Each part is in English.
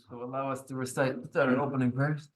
So allow us to recite our opening prayers.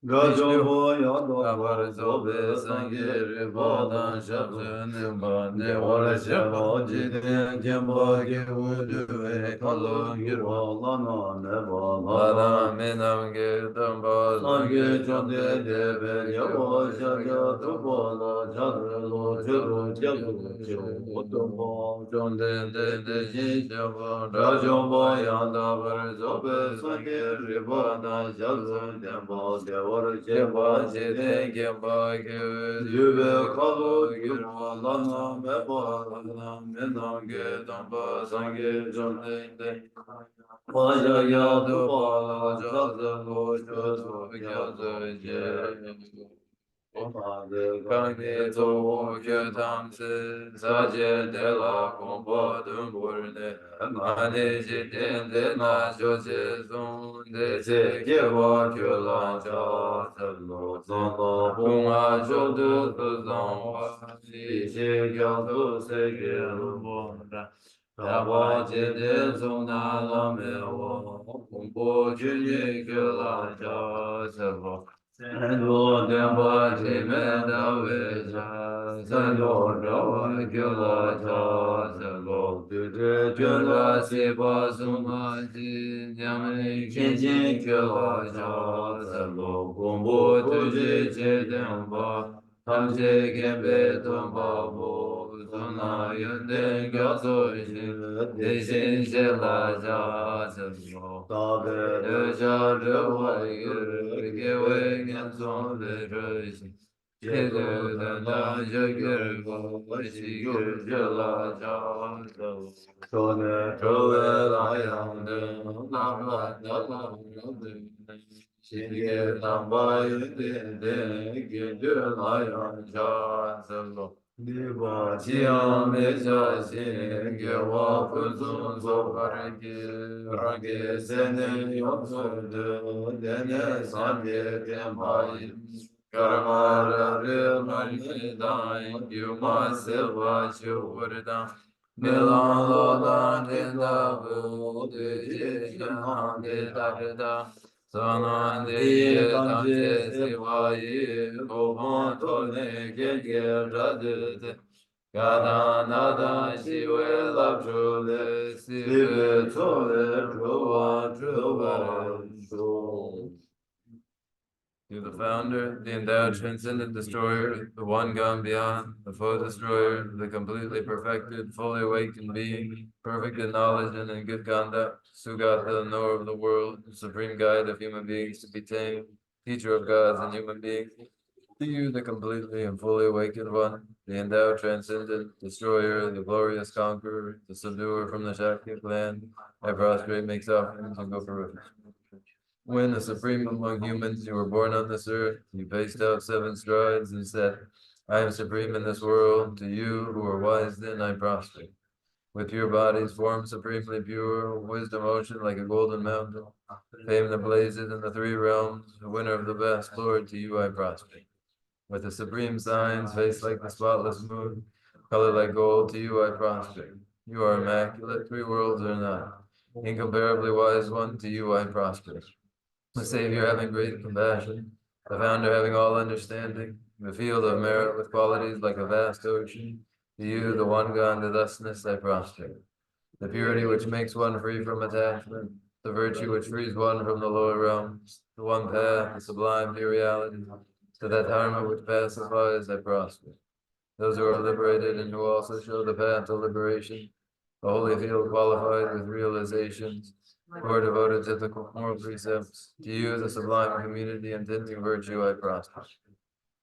Gajobo Yodabo Zobe Sangiri Bodan Shabzunim Bande Ora Shabo Jidin Jimbo Givuduve Kalo Girwa Lana Neba Lana Minam Girdamba Sangi Chonde Debe Jabo Shagya Tubola Chadrilo Jiru Jabu Jiru Utumbo Chonde Dede Jishabo Rajobo Yandabar Zobe Sangiri Bodan Shabzunim Bande Ora Shabo Jidin Jimbo Givuduve Kalo Girwa Lana Neba Lana Minam Girdamba Sangi Chonde Debe Vajaya Dupala Jada Loja Sogya Je Kangi To Kyotam Se Saje De La Kompa Dumburne Mani Jitin De Na Jose Zung De Se Kyewa Kyola Cha Sablo Zamba Bunga Jodu Tuzang Wa Shi Shi Kyasu Se Kye Dāpa jīdē sūnā lāme wā, kūmbō chūnyē kyōlā chā sāvā. Sēndō dēmbā tīmē dāvē chā, sēndō dāvā kyōlā chā sāvā. Tūtē kyōlā sīpā sūmā jī, nyāmē kīñjī kyōlā chā sāvā. Kūmbō tūjī chē dēmbā, tamchē kēmbē tōmbā bō. Sona yunde gyaso shin, deshin shela ja sabyo. Tabe deja dewa yir, gewe genson le reshin. Chedu danda jagir ba, shigir shela ja sabyo. Sone chowe la yande, nama nama yande. Shigir tamba yunde de, gedu la yan ja sabyo. Niva Chiam Meja Shin Gewa Puzun Zopariki Rangi Sene Yonsu De Dene Sanje Tempai Karamara Rimani Dain Yuma Silva Churda Milan Lodan Dinda Buddhi Jihan Didarida Sanandi Tamche Sivayi Kohan Tone Gege Radite Gadanada Shiwe Labjule Sive Tole Drova Drova To the founder, the endowed transcendent destroyer, the one gone beyond, the foe destroyer, the completely perfected, fully awakened being, perfect in knowledge and in good conduct, Sugata, the knower of the world, supreme guide of human beings to be tamed, teacher of gods and human beings, to you, the completely and fully awakened one, the endowed transcendent destroyer, the glorious conqueror, the subduer from the Shakya clan, I prostrate, make offerings, and go for refuge. When the supreme among humans, you were born on this earth, you paced out 7 strides and said, I am supreme in this world, to you who are wise then I prostrate. With your bodies formed supremely pure, wisdom ocean like a golden mountain, fame that blazes in the 3 realms, the winner of the best, Lord, to you I prostrate. With the supreme signs, face like the spotless moon, color like gold, to you I prostrate. You are immaculate, 3 worlds are not. Incomparably wise one, to you I prostrate. The Savior having great compassion, The founder having all understanding, the field of merit with qualities like a vast ocean, to you, the one God, the thusness I prostrate. The purity which makes one free from attachment, the virtue which frees one from the lower realms, the one path, the sublime pure reality, to that dharma which pacifies I prosper. Those who are liberated and who also show the path to liberation, the holy field qualified with realizations, who are devoted to the moral precepts, to you, the sublime community intending virtue, I prosper.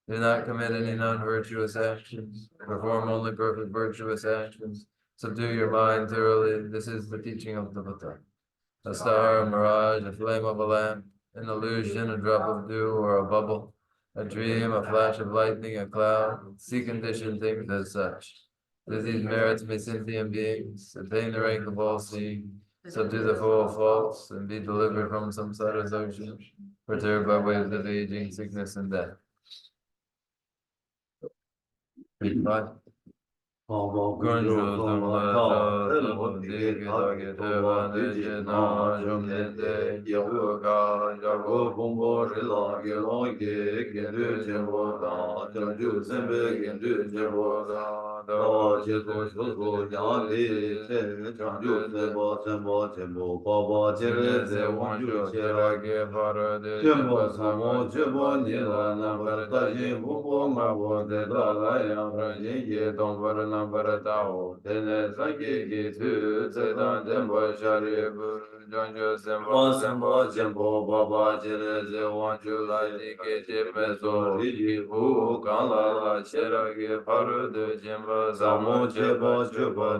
Do not commit any non-virtuous actions, perform only perfect virtuous actions, subdue your mind thoroughly, this is the teaching of the Buddha. A star, a mirage, a flame of a lamp, an illusion, a drop of dew or a bubble, a dream, a flash of lightning, a cloud, see conditioned things as such. With these merits may sentient beings attain the rank of all seeing, subdue the foe of faults, and be delivered from samsara's ocean, perturbed by waves of aging, sickness, and death. 观受僧罗照，则我地给他给他把那些那兄弟的也不干，假如风波是那给老给给对结果的，将就三百给对结果的，到结果求出家里，将就三宝八八接来在往就接来给发了的，全部三宝全部你了，那把大心不过嘛不在大来阳上人也当把那把大我，天天三给给去，在当天把下里不将就三宝全部八八接来在往就来的给这边做的不刚来切了给发了的全部三宝全部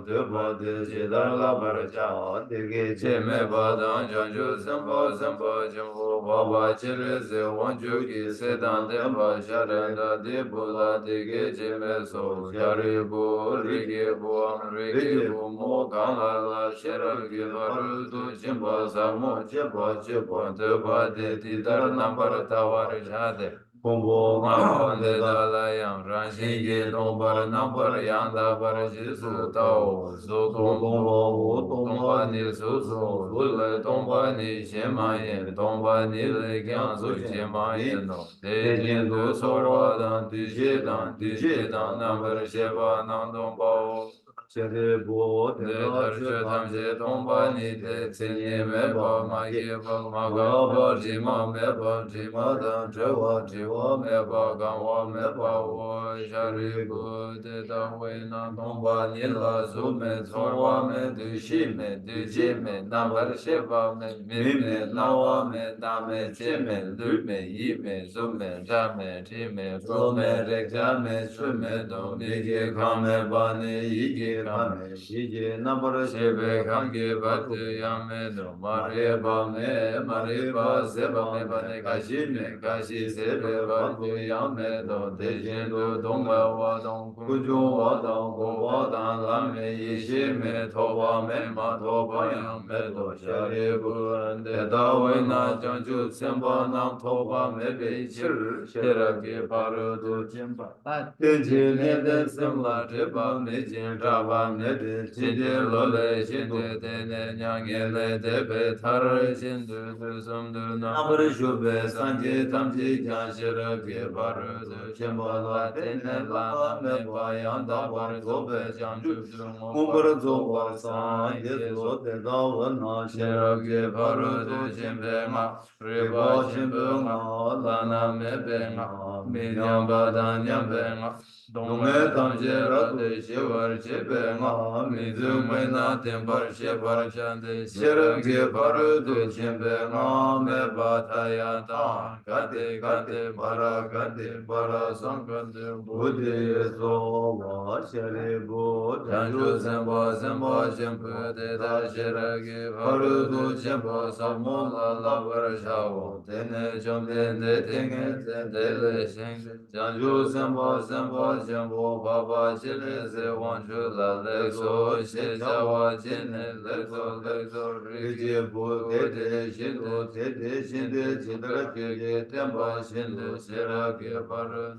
得把的接来了把家的给这没把当将就三宝全部八八接来在往就给在当天把下来的的不来的给这没做家里不里给不莫刚来了切了给发了的全部三宝全部得把的地带那把大瓦的家的。公布马的达拉扬山西给东巴南巴扬达巴吉苏道苏东巴乌东巴尼苏苏苏来东巴尼先玛耶东巴尼来江苏先玛耶诺得见度索罗当地些当南巴些巴南东巴乌。现在不得了，学他们些东巴尼的青年没把马给把马高把芝麻没把芝麻当这我没把干我没把我下里不得到为那东巴尼了苏没错我们对西没对姐妹那把些把没那我们大没姐妹绿没一没苏没三没七没四没这家没四没东没给康没把你一给康没一给那不是西北康给把这样没东马里巴没马里巴西巴没把你卡西没卡西西北把这样没东得先都东北我东古中我东古我当拉没一西没头发没马头发样没东下里不得到为那将就先把那头发没被气儿，写了给把肉都肩膀。天气年的生了这把没见着把没的，今天落来现在的那娘眼来的被他儿现在的什么那不是说白三节他们这讲写了给把肉都肩膀了，天天拉那没把样大把做白讲就是我不是做把三也做得到我那写了给把肉都肩膀嘛。riba chimbenga lana mebenga minyamba danyabenga dongme tamjera de shivar chibenga mizume na tembar shivar chande shirage paru de chimbenga me bataya ta kate bara sankate buddhi so va shari bu janju semba chimpu de da shirage paru du chimpu samola la varshavo tene chomden de tenge de le sheng janju semba chimpu baba chile se wanshu la le so she jawa chine le so rigi bu te shinde chindra ke temba shinde shira ke paru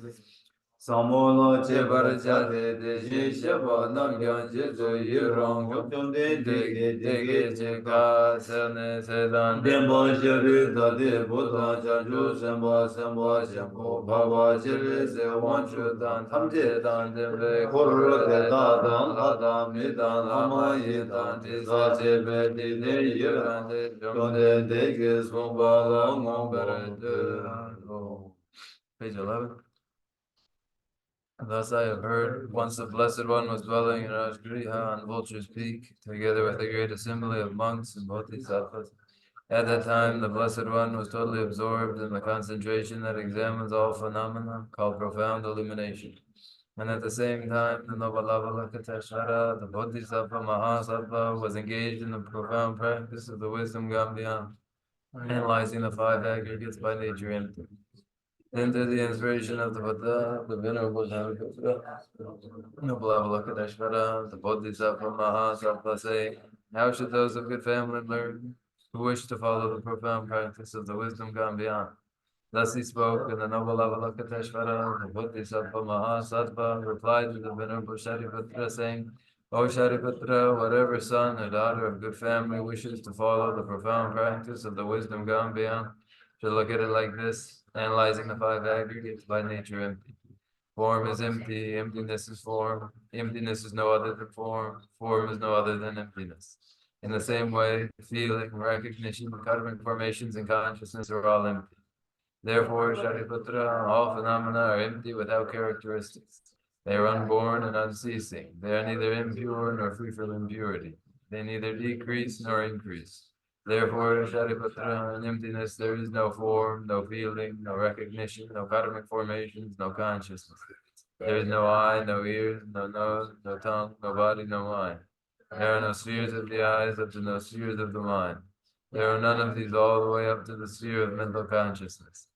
Samola Jebar Chebra Jade Chade de Deshi Sheba Sheba Nam Namgyan Gyan Jesu Jesu Yirong Yirong Chonde Dege Dege Dege Cheka Cheka Sene Sedan Demba Demba Shari Shari Dade Dade Buddha Buddha Chanju Chanju Semba Semba Semba Semba Shempo Shempo Bhava Bhava Chiri Chiri Se Se Wanchu Wanchu Dan Dan Tamje Tamje Dan Dembe Kuru Kore De De Da Da Dan Dan La Hata Dan Mi Mi Dan Dan Lama Lama Yi Yi Dan Dan Tisa Tisa Chebe Chebe Di Di De De Yira Yiran De Chonde Jomde Dege Dege Sumba Sumbala Longo Ngombere Bo De Page 11. Thus I have heard, once the Blessed One was dwelling in Rajgriha on Vulture's Peak, together with a great assembly of monks and bodhisattvas. At that time, the Blessed One was totally absorbed in the concentration that examines all phenomena, called profound illumination. And at the same time, the Nobalavalakateshvara, the Bodhisattva Mahasattva, was engaged in the profound practice of the wisdom Gambhyan, analyzing the five aggregates by nature empty. Into the inspiration of the Buddha, the Venerable Shantideva, Noble Avalokiteshvara, the Bodhisattva Mahasattva say, how should those of good family learn who wish to follow the profound practice of the wisdom gone beyond? Thus he spoke, and the Noble Avalokiteshvara, the Bodhisattva Mahasattva, replied to the Venerable Shariputra, saying, O Shariputra, whatever son or daughter of good family wishes to follow the profound practice of the wisdom gone beyond, should look at it like this, analyzing the five aggregates by nature empty. Form is empty, emptiness is form, emptiness is no other than form is no other than emptiness. In the same way, feeling, recognition, karmic formations, and consciousness are all empty. Therefore, Shariputra, all phenomena are empty without characteristics. They are unborn and unceasing. They are neither impure nor free from impurity. They neither decrease nor increase. Therefore, Shariputra, in emptiness there is no form, no feeling, no recognition, no karmic formations, no consciousness. There is no eye, no ears, no nose, no tongue, no body, no mind. There are no spheres of the eyes up to no spheres of the mind. There are none of these all the way up to the sphere of mental consciousness.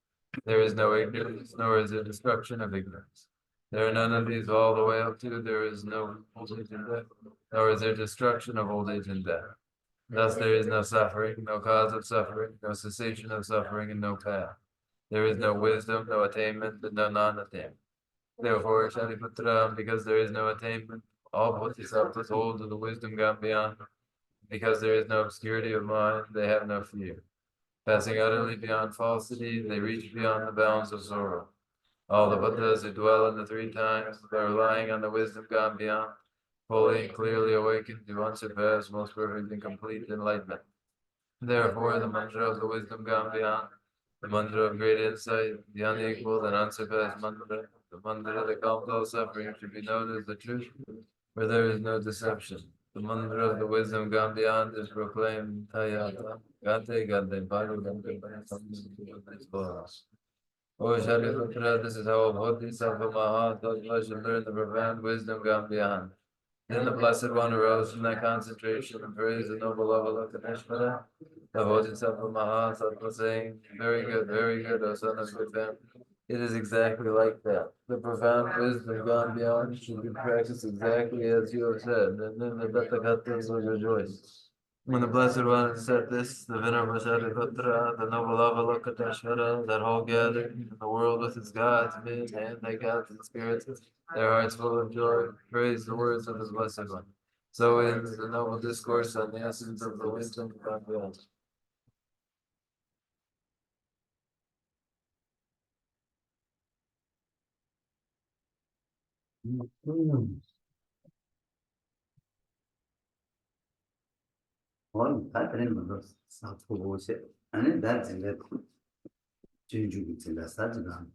There is no ignorance, nor is there destruction of ignorance. There are none of these all the way up to there is no old age and death, nor is there destruction of old age and death. Thus there is no suffering, no cause of suffering, no cessation of suffering, and no path. There is no wisdom, no attainment, and no non-attainment. Therefore, Shariputra, because there is no attainment, all bodhisattvas hold to the wisdom gone beyond. Because there is no obscurity of mind, they have no fear. Passing utterly beyond falsity, they reach beyond the bounds of sorrow. All the Buddhas who dwell in the three times, by relying on the wisdom gone beyond, fully and clearly awakened to unsurpassed, most perfect and complete enlightenment. Therefore, the mantra of the wisdom gone beyond, the mantra of great insight, the unequaled and unsurpassed mantra, the mantra that calms all suffering, should be known as the truth, where there is no deception. The mantra of the wisdom gone beyond is proclaimed Tayata, Gate Gate Bhagavad Gita. O Shariputra, this is how a Bodhisattva Mahasattva should learn the profound wisdom gone beyond. Then the Blessed One arose from that concentration and praised the noble Avalokiteshvara, the Bodhisattva Mahasattva, saying, very good, O son of good family. It is exactly like that. The profound wisdom gone beyond should be practiced exactly as you have said, and then the Tathagatas will rejoice. When the Blessed One said this, the Venerable Shariputra, the noble Avalokiteshvara, that whole gathering in the world with its gods, men, gods, and spirits, their hearts full of joy, praise the words of the Blessed One. So ends the noble discourse on the essence of the wisdom of God. All that remembers Sapo said, and that's in that Jinju in the Sajidan.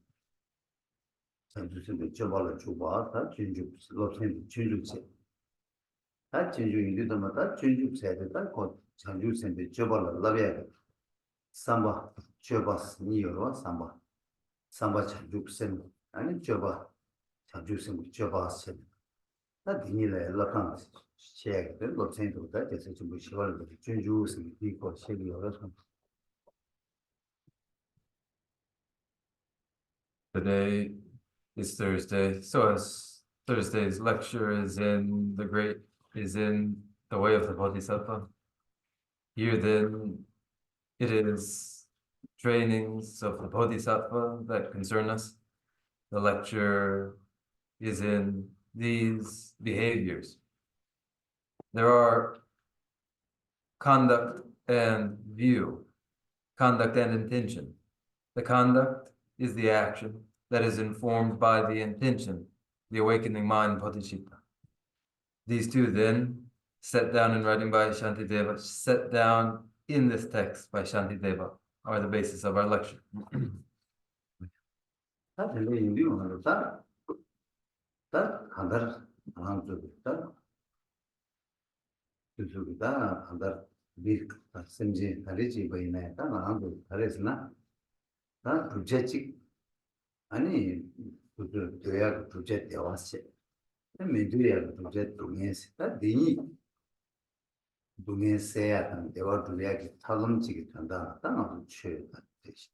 Sanjusin the Jabala Chuba, that Jinju, Lotin Jinju said. That Jinju in the Mata, Jinju said that called Sanjusin the Jabala Lavia. Samba, Chobas, Nero, Samba. Samba Chanjusen, and Joba, Chanjusin Jobas said. That Nila Lakan, share the Lotin to that is to be sure that the Jinjus and people share your Today is Thursday, so as Thursday's lecture is in the way of the Bodhisattva. Here then, it is trainings of the Bodhisattva that concern us. The lecture is in these behaviors. There are conduct and view, conduct and intention. The conduct is the action that is informed by the intention, the awakening mind, Bodhicitta. These two then, set down in writing by Shantideva, set down in this text by Shantideva, are the basis of our lecture. 다 별로 인디 오늘 다 한달 안 주다 주주다 한달 비 심지 다리지 보이네 다 나도 다르스나 다 부재직 아니 그 대야 부재 대화시 메두야 부재 동에서 다 되니 동에서야 대화 두야기 타금지기 된다 다 나도 취다 되시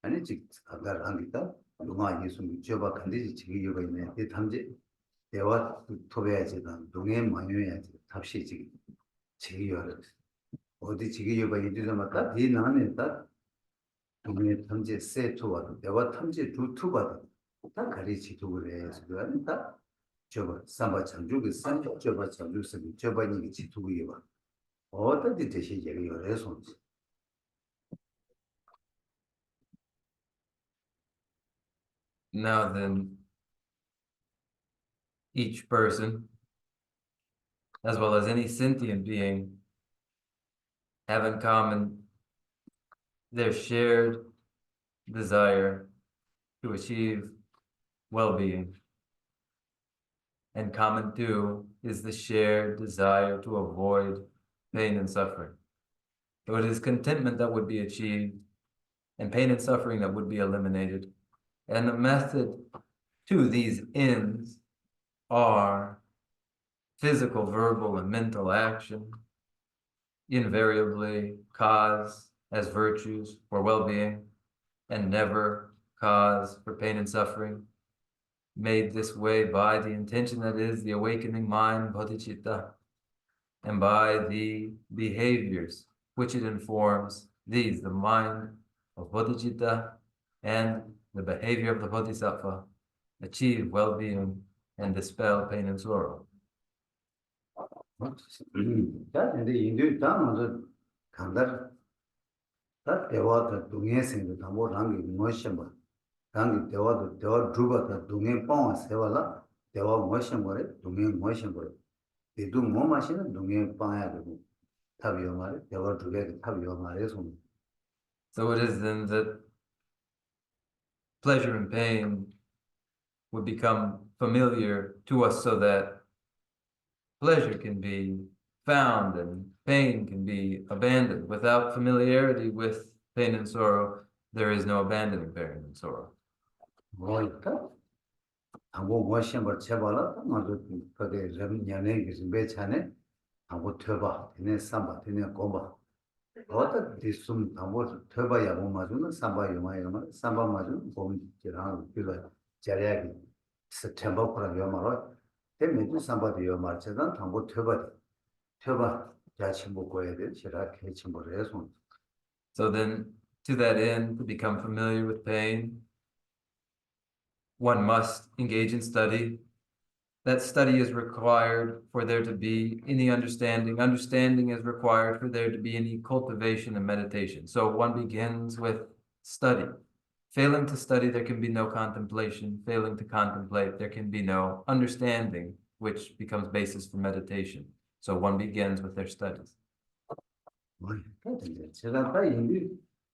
아니 즉 한달 한기다 동아 예수 믿어봐 간디지 지기 요가 있네 이 탐지 대화 토배야지다 동에 마녀야지 답시 지기 지기 요가 어디 지기 요가 이들도 맞다 이 나는 다 동네 탐지 세토와 대화 탐지 두투바 다 가리치 두그래 그래서 다 저거 삼바 창조의 삼바 저거 창조스 저번이 지투고요 봐 어떻게 되시 얘기를 해서 Now then, each person, as well as any sentient being, have in common their shared desire to achieve well-being. And common too is the shared desire to avoid pain and suffering. So it is contentment that would be achieved and pain and suffering that would be eliminated. And the method to these ends are physical, verbal, and mental action, invariably cause as virtues for well-being and never cause for pain and suffering, made this way by the intention that is the awakening mind, Bodhicitta, and by the behaviors which it informs, these, the mind of Bodhicitta and the behavior of the Bodhisattva, achieve well-being and dispel pain and sorrow. 자 근데 인도 다음으로 간다 다 대화도 동해생도 다 뭐랑 게 무엇이야 뭐 당기 대화도 대화 두바다 동해 뻥 세발라 대화 무엇이야 뭐래 동해 무엇이야 뭐래 이도 뭐 마시는 동해 빵야 되고 답이요 말에 대화 두개 답이요 말에 손 So it is then that pleasure and pain would become familiar to us so that pleasure can be found and pain can be abandoned. Without familiarity with pain and sorrow, there is no abandoning pain and sorrow. 뭐일까? 하고 무엇이야 뭐 제발라 맞아 그게 연애 기준 배차네 하고 펴봐 되네 삼바 되네 고바 어떻게 좀 담고 펴봐야 뭐 맞으면 삼바 요마요마 삼바 맞으면 봄 지랑 그거 자리하기 september 그런 요마로 되면 삼바도 요마처럼 담고 펴봐 자치 먹고야 돼 제가 개치 뭐래서 So then, to that end, to become familiar with pain, one must engage in study. That study is required for there to be any understanding. Understanding is required for there to be any cultivation and meditation. So one begins with study. Failing to study, there can be no contemplation. Failing to contemplate, there can be no understanding, which becomes basis for meditation. So one begins with their studies. 제가 다 이미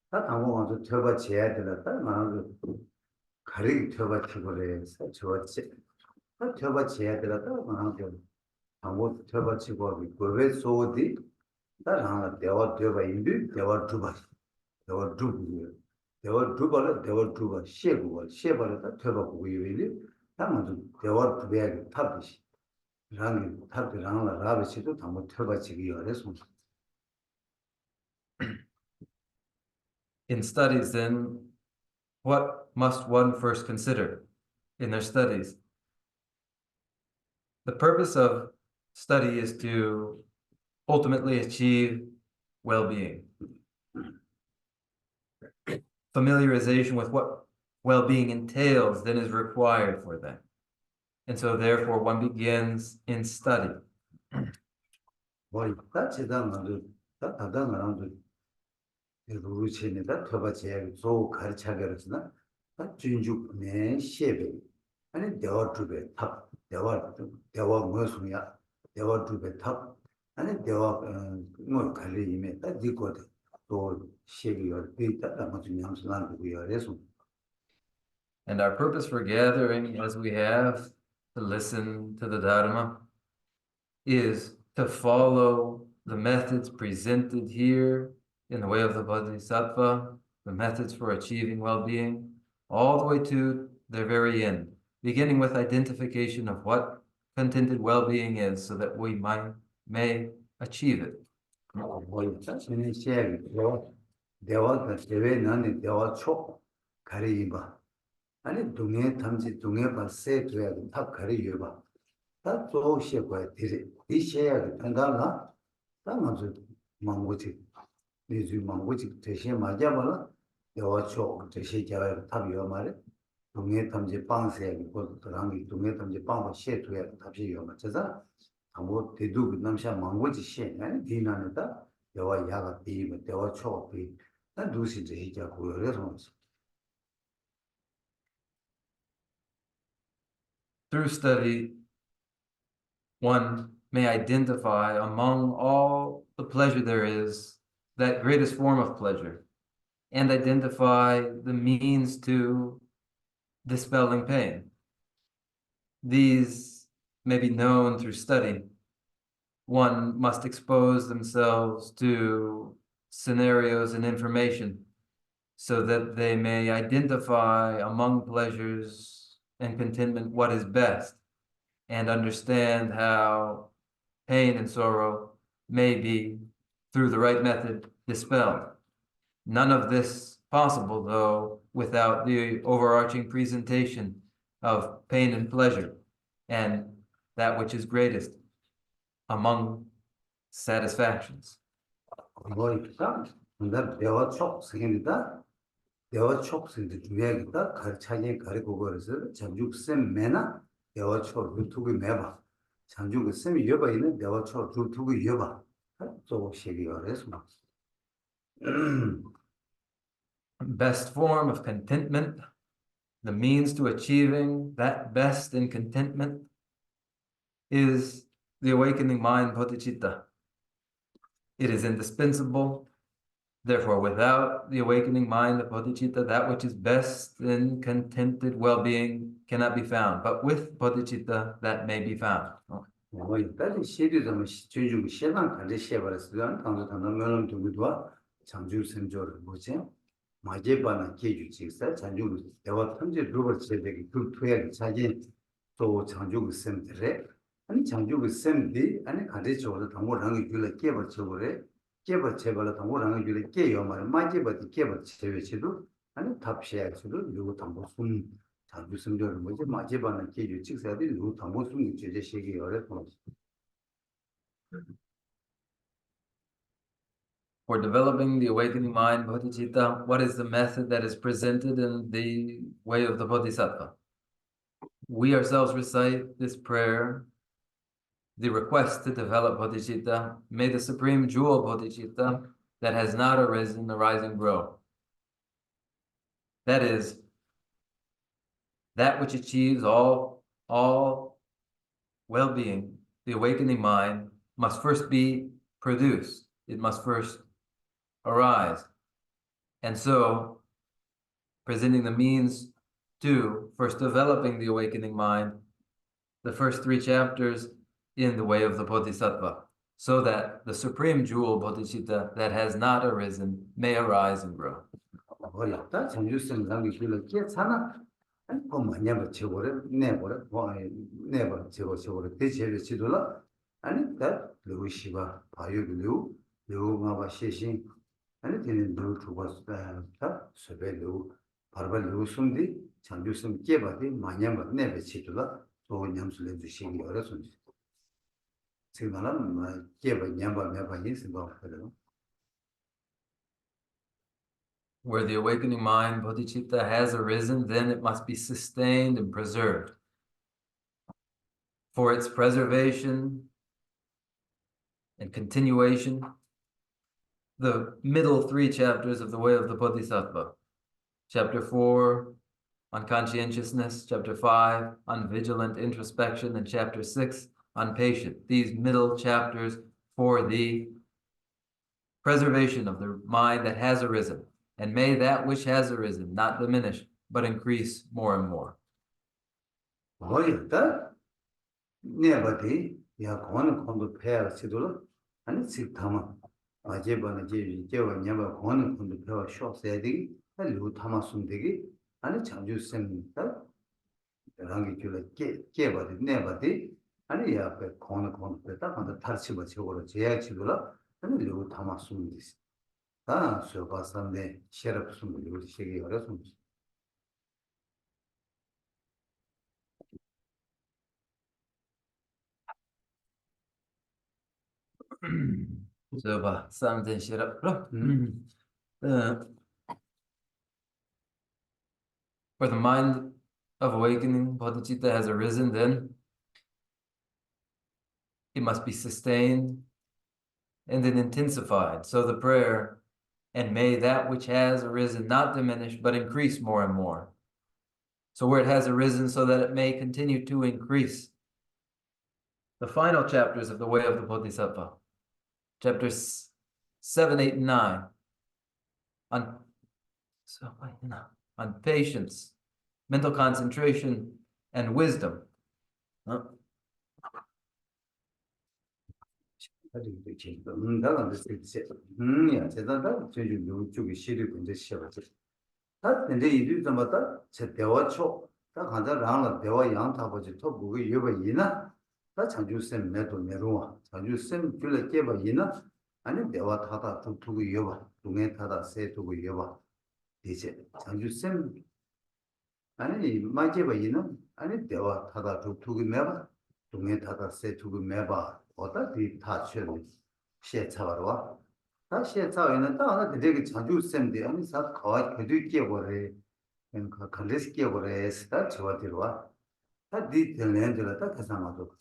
다 담고 와서 펴봐 지어야 되었다 나도 가리기 펴봐 치고래서 좋았지 다 펴봐 지어야 되었다 나도 담고 펴봐 치고 왜 소디 다 하나 대화 인디 대화 두바 셰고가 펴봐 보고 이래리 다 먼저 대화 두배야 탑듯이 랑 탑이랑 라베치도 담고 펴봐 치기 어려서 In studies, then, what must one first consider in their studies? The purpose of study is to ultimately achieve well-being. Familiarization with what well-being entails then is required for that. And so therefore one begins in study. 뭐 있다 제단으로 다 다단으로 루루치니다 터바제 조 가르쳐가르스나 다 준juk 내 시에 아니 대화주베 탑 대화 무엇이야 대화주베 탑 아니 대화 뭐 관리임에 다 디코드 또 시에요 데이터가 아주 냠슬한 거고요 그래서 And our purpose for gathering as we have to listen to the Dharma is to follow the methods presented here in the way of the Bodhisattva, the methods for achieving well-being, all the way to their very end, beginning with identification of what contented well-being is so that we may achieve it. 뭐 있다 전에 시에 대화가 대외는 대화 초 가리이바 아니 동해 탐지 동해 발세 돼야 탑 가리이바 다 조시에 거야 되지 이 시에야 된다나 다 먼저 망고지 니주 망고지 대신 맞아 봐라 대화 초 대신 제가 탑이요 말에 동해 탐지 방세 그 들어가기 동해 탐지 방고 시에 돼야 탑이요 맞아서 아무 대두 남샤 망고지 시에 아니 디나는다 대화 야가 비면 대화 초 비. 나 누시 제가 고려해서 Through study, one may identify among all the pleasure there is, that greatest form of pleasure, and identify the means to dispelling pain. These may be known through study. One must expose themselves to scenarios and information so that they may identify among pleasures and contentment what is best and understand how pain and sorrow may be, through the right method, dispelled. None of this possible, though, without the overarching presentation of pain and pleasure and that which is greatest among satisfactions. 뭐 있다 근데 대화 촉 생긴다 대화 촉 생기 중요하겠다 가르쳐니 가르고 그래서 잠죽쌤 매나 대화 촉 루투기 매봐 잠죽 쌤이 여봐 있는 대화 촉 루투기 여봐 또 시기가 그래서 Best form of contentment, the means to achieving that best in contentment, is the awakening mind, Bodhicitta. It is indispensable. Therefore, without the awakening mind, the Bodhicitta, that which is best in contented well-being cannot be found. But with Bodhicitta, that may be found. 뭐 있다 시리즈는 주주 시간 관리 시에버스는 당도 당도 면은 두고도 장주선조를 뭐지 마제바나 계주 직사 장주 대화 탐지 루버 제대기 그 투에 자기 또 장주 쌤들에 아니 장주 쌤디 아니 가르쳐서 당고랑이 줄에 깨버 쳐버래 깨버 쳐버려 당고랑이 줄에 깨요 말 마제바디 깨버 쳐외치도 아니 답시야치도 누구 당고 숨 장주 쌤조를 뭐지 마제바나 계주 직사들이 누구 당고 숨이 제제시기 어렵고 For developing the awakening mind, Bodhicitta, what is the method that is presented in the way of the Bodhisattva? We ourselves recite this prayer, the request to develop Bodhicitta. May the supreme jewel Bodhicitta that has not arisen arise and grow. That is, that which achieves all well-being, the awakening mind, must first be produced. It must first arise. And so, presenting the means to first developing the awakening mind, the first 3 chapters in the way of the Bodhisattva, so that the supreme jewel Bodhicitta that has not arisen may arise and grow. 어렵다 장주선 당기 길을 깨잖아 아니 뭐 뭐냐면 저거를 내버려 뭐 내버 저거를 대체를 지도라 아니 다 루시바 바유류 루마바 시신 아니 되는 루 주고스다 다 서벨루 바르발루 숨디 장주선 깨바디 마냐면 내버 지도라 또 냠술래 주시기 어렵습니다 지금은 깨바 냠바 매바니 생각하거든요 Where the awakening mind, Bodhicitta, has arisen, then it must be sustained and preserved. for its preservation and continuation, the middle 3 chapters of the Way of the Bodhisattva. Chapter 4 on conscientiousness, chapter 5 on vigilant introspection, and chapter 6 on patience. These middle chapters for the preservation of the mind that has arisen, and may that which has arisen not diminish, but increase more and more. 뭐였다? 네바디 야 고는 콘도 페어 시도로 아니 시타마 아제바나 제와 냐바 고는 콘도 페어 쇼세디 할루 타마순데기 아니 장주sem다 랑기 줄에 깨바디 네바디 아니 야페 고는 콘도 페다 콘도 탈치바 저거로 제야 치도라 아니 루 타마순디스 아 쇼바산데 셰럽순 루 시기 어려순 So, something shit up. Where the mind of awakening, Bodhicitta, has arisen, then it must be sustained and then intensified. So the prayer, and may that which has arisen not diminish, but increase more and more. So where it has arisen, so that it may continue to increase. The final chapters of the Way of the Bodhisattva, chapters 7, 8, and 9, on patience, mental concentration, and wisdom. 나가 됐지. 야, 제가다 저기 누쪽이 시리 근데 시험을. 다 근데 이들 때마다 제 대화초 딱 한다 라는 대화 양타 보지 또 그거 여봐 이나 다 장주쌤 내도 내려와. 장주쌤 줄에 깨봐 이나 아니 대화 타다 두고 여봐. 동에 타다 세 두고 여봐. 이제 장주쌤 아니 맞게 봐 이나 아니 대화 타다 두고 매봐. 동에 타다 세 두고 매봐. 어다 디 타처럼 시에차바로와 다 시에차에는 다 하나 되게 자주 쌤데 아니 사 거의 그들 끼어버려 그러니까 간데스 끼어버려 스타 저와들와 다디 되는데라 다 가상하도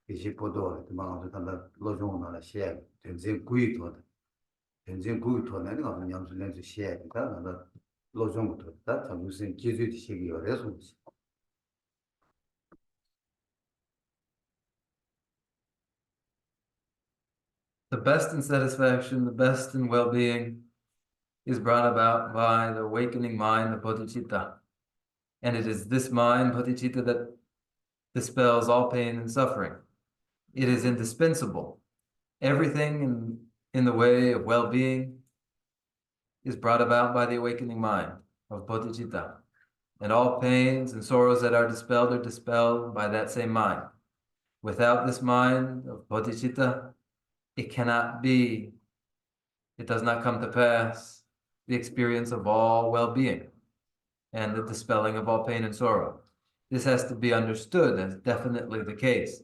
이제 보도 도망도 단다 로종나라 시에 전쟁 구이도 전쟁 구이도는 가서 양수련주 시에니까 나도 로종부터 다 자주 쌤 기술이 시기 어려서 The best in satisfaction, the best in well-being is brought about by the awakening mind, the Bodhicitta. And it is this mind, Bodhicitta, that dispels all pain and suffering. It is indispensable. Everything in the way of well-being is brought about by the awakening mind of Bodhicitta. And all pains and sorrows that are dispelled by that same mind. Without this mind of Bodhicitta, it cannot be, it does not come to pass, the experience of all well-being and the dispelling of all pain and sorrow. This has to be understood as definitely the case.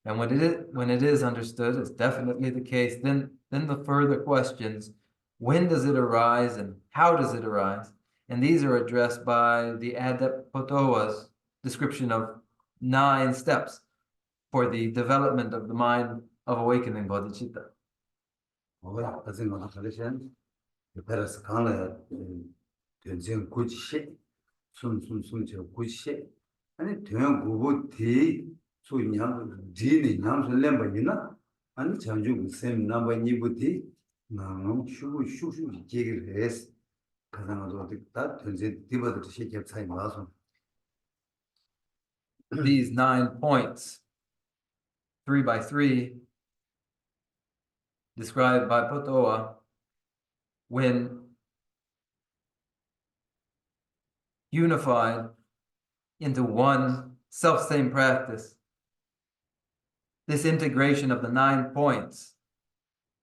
And when it is understood as definitely the case, then the further questions, when does it arise and how does it arise? And these are addressed by the Adept Potowa's description of 9 steps for the development of the mind of awakening Bodhicitta. 뭐야, 가진 거 가르치는 베라스 강에 전쟁 구치시 숨저 구치시 아니 대형 구보 뒤 소냥 뒤니 남선 렘바이나 아니 장주 쌤 남바 니부티 나는 슈슈 얘기를 했어 가상도 다 전쟁 디버드 시켜 차이 나서 These 9 points, 3 by 3, described by Potowa, when unified into one self-same practice, this integration of the 9 points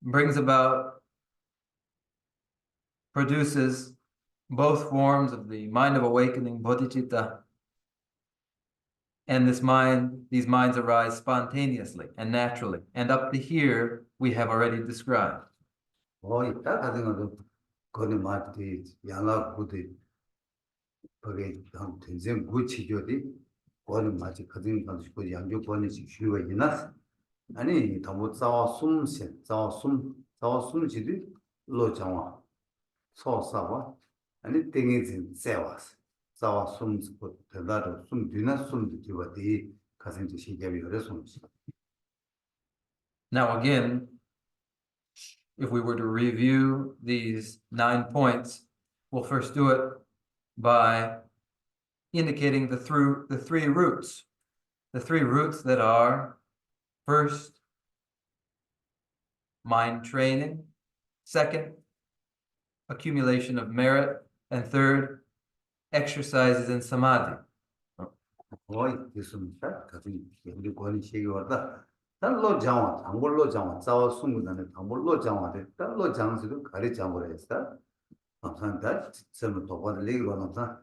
brings about, produces both forms of the mind of awakening, bodhicitta, and these minds arise spontaneously and naturally. And up to here, we have already described. 이따 가진 것도 거기 맞지 양락 부디 거기 전쟁 구치교디 권은 마치 그중 가지고 양조 권이 쉬워 있나 아니 더못 싸워 숨신 싸워 숨지도 로장와 소사와 아니 땡이진 세와스 싸워 숨고 대다로 숨 뒤나 숨도 뒤바디 가슴 시계비 그래 숨지 Now, again, if we were to review these 9 points, we'll first do it by indicating the three roots. The 3 roots that are first, mind training, second, accumulation of merit, and third, exercises in samadhi. 거의 있습니다. 가슴 우리 권이 시계와다 달로 장와 당골로 장와 싸워 숨고다네 당골로 장와데 달로 장수도 가리 장고라 했다. 감사합니다. 저는 도와드 리그로 나타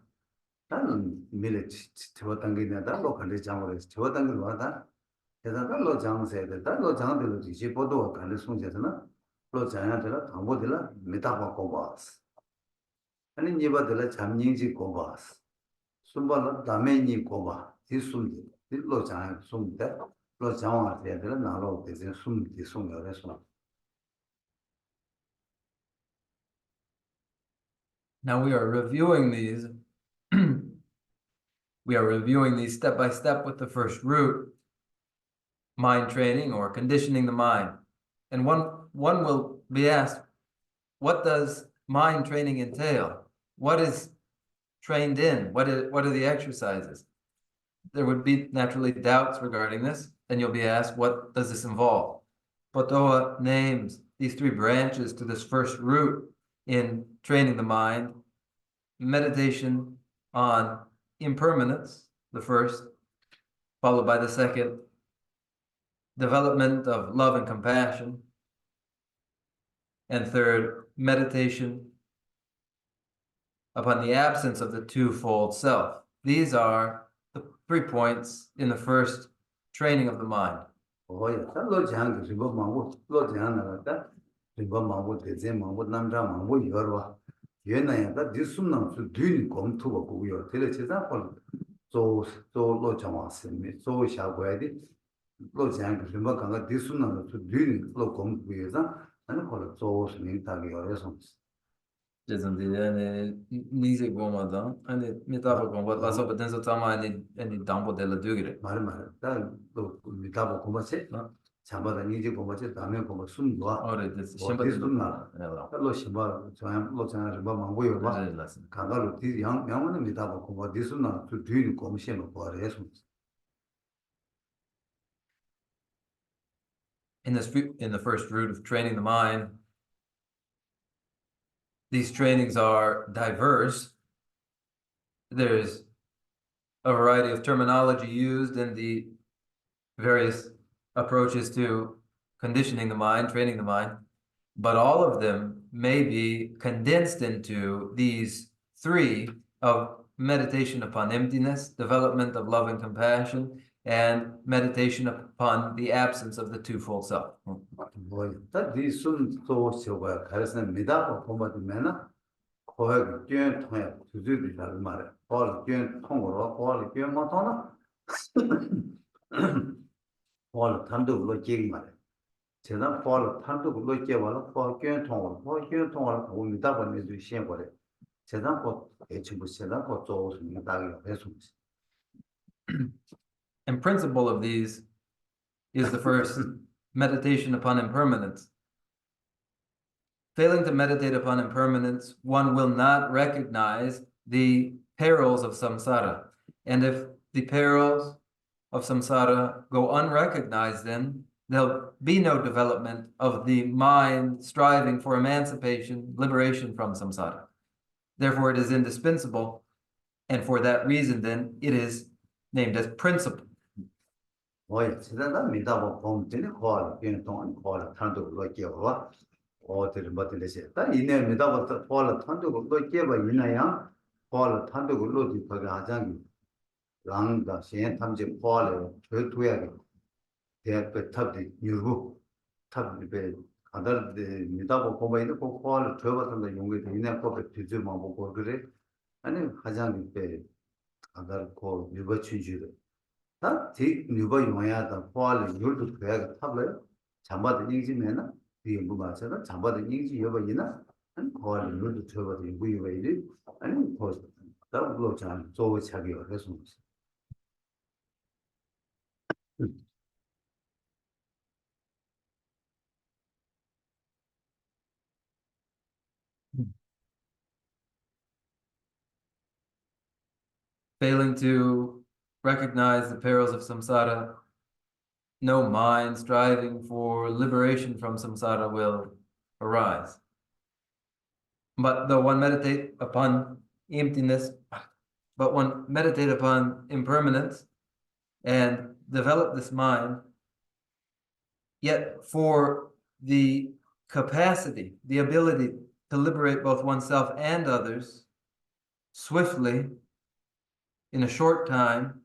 나는 미래 지워 당기냐 달로 가리 장고라 했어. 지워 당기로 와다 대단 달로 장세데 달로 장들로 지시 보도 가리 숨제잖아. 로 장야들아 당보들라 메타바 고바스 아니 니바들라 잠닝지 고바스 숨발로 다메니 고바 디숨디 딜로 장 숨데 로 장와 되들 나로 되지 숨디 숨여래 숨 Now we are reviewing these. We are reviewing these step by step with the first root, mind training or conditioning the mind. And one will be asked, what does mind training entail? What is trained in? What are the exercises? There would be naturally doubts regarding this, and you'll be asked, what does this involve? Potoa names these 3 branches to this first root in training the mind: meditation on impermanence, the first, followed by the second, development of love and compassion, and third, meditation upon the absence of the twofold self. These are the 3 points in the first training of the mind. 거의 달로 장 그리고 망고 로 장나다 그리고 망고 대제 망고 남자 망고 여러와 옛날에다 디숨나서 뒤니 검토가 고요. tele체자 로 장왔으면 소 샤고야디 로 장 그리고 강가 디숨나서 뒤니 로 검고여서 나는 걸 조스민 타기 어려서 Jezandine nize gomada, ani mitaba gomba, laso betenso tama ani dambo della dugre. 말 다또 미타보 고마세 잠바다 니지 고마세 다음에 고마 숨도와 Ora, this 어디 숨나 Ela. 달로 심바 저양 로 장아 뭐 망고요 봐 강가로 뒤 양양은 미타보 고마 디숨나 또 뒤니 고미시는 거래서 In the first root of training the mind, these trainings are diverse. There's a variety of terminology used in the various approaches to conditioning the mind, training the mind, but all of them may be condensed into these 3 of meditation upon emptiness, development of love and compassion, and meditation upon the absence of the twofold self. 뭐다 디숨도 저거 가르치는 미다보 고마도면은 거기 뛰어 통해 두두리라는 말에 거기 뛰어 통으로 거기 뛰어 못하나 거기 단독으로 얘기 말해 제가 거기 단독으로 얘기하고 거기 뛰어 통으로 거기 미다보는 시행 거래 제가 거 애초부 제가 거 조금 나게 해서 And principle of these is the first meditation upon impermanence. Failing to meditate upon impermanence, one will not recognize the perils of samsara. And if the perils of samsara go unrecognized, then there'll be no development of the mind striving for emancipation, liberation from samsara. Therefore, it is indispensable, and for that reason, then, it is named as principle. 뭐야, 지난다 미다보 봄때는 거기 뛰어 통한 거기 단독으로 얘기하고 어디를 못들으시. 다 이내 미다보 거기 단독으로 얘기해 봐 이나야. 거기 단독으로 뒤파게 하장이 랑다 시엔 탐지 거기 저도야게 대표 탑이 유고 탑이 아들 미다보 고바이는 거기 저버던데 용게 이내 거기 뒤즈만 보고 그래. 아니 하장이 배 아들 거 유버 취지를 다 뒤누가 용해하다 포알을 열도 돼야 탑을 잠바도 인지면은 뒤에 뭐 맞잖아 잠바도 인지 여봐이나 아니 포알을 열도 줘봐도 이거 이래 아니 더 더블로 잘做 자기가 해서 Failing to recognize the perils of samsara, no mind striving for liberation from samsara will arise. But though one meditate upon emptiness, but one meditate upon impermanence and develop this mind, yet for the capacity, the ability to liberate both oneself and others swiftly in a short time,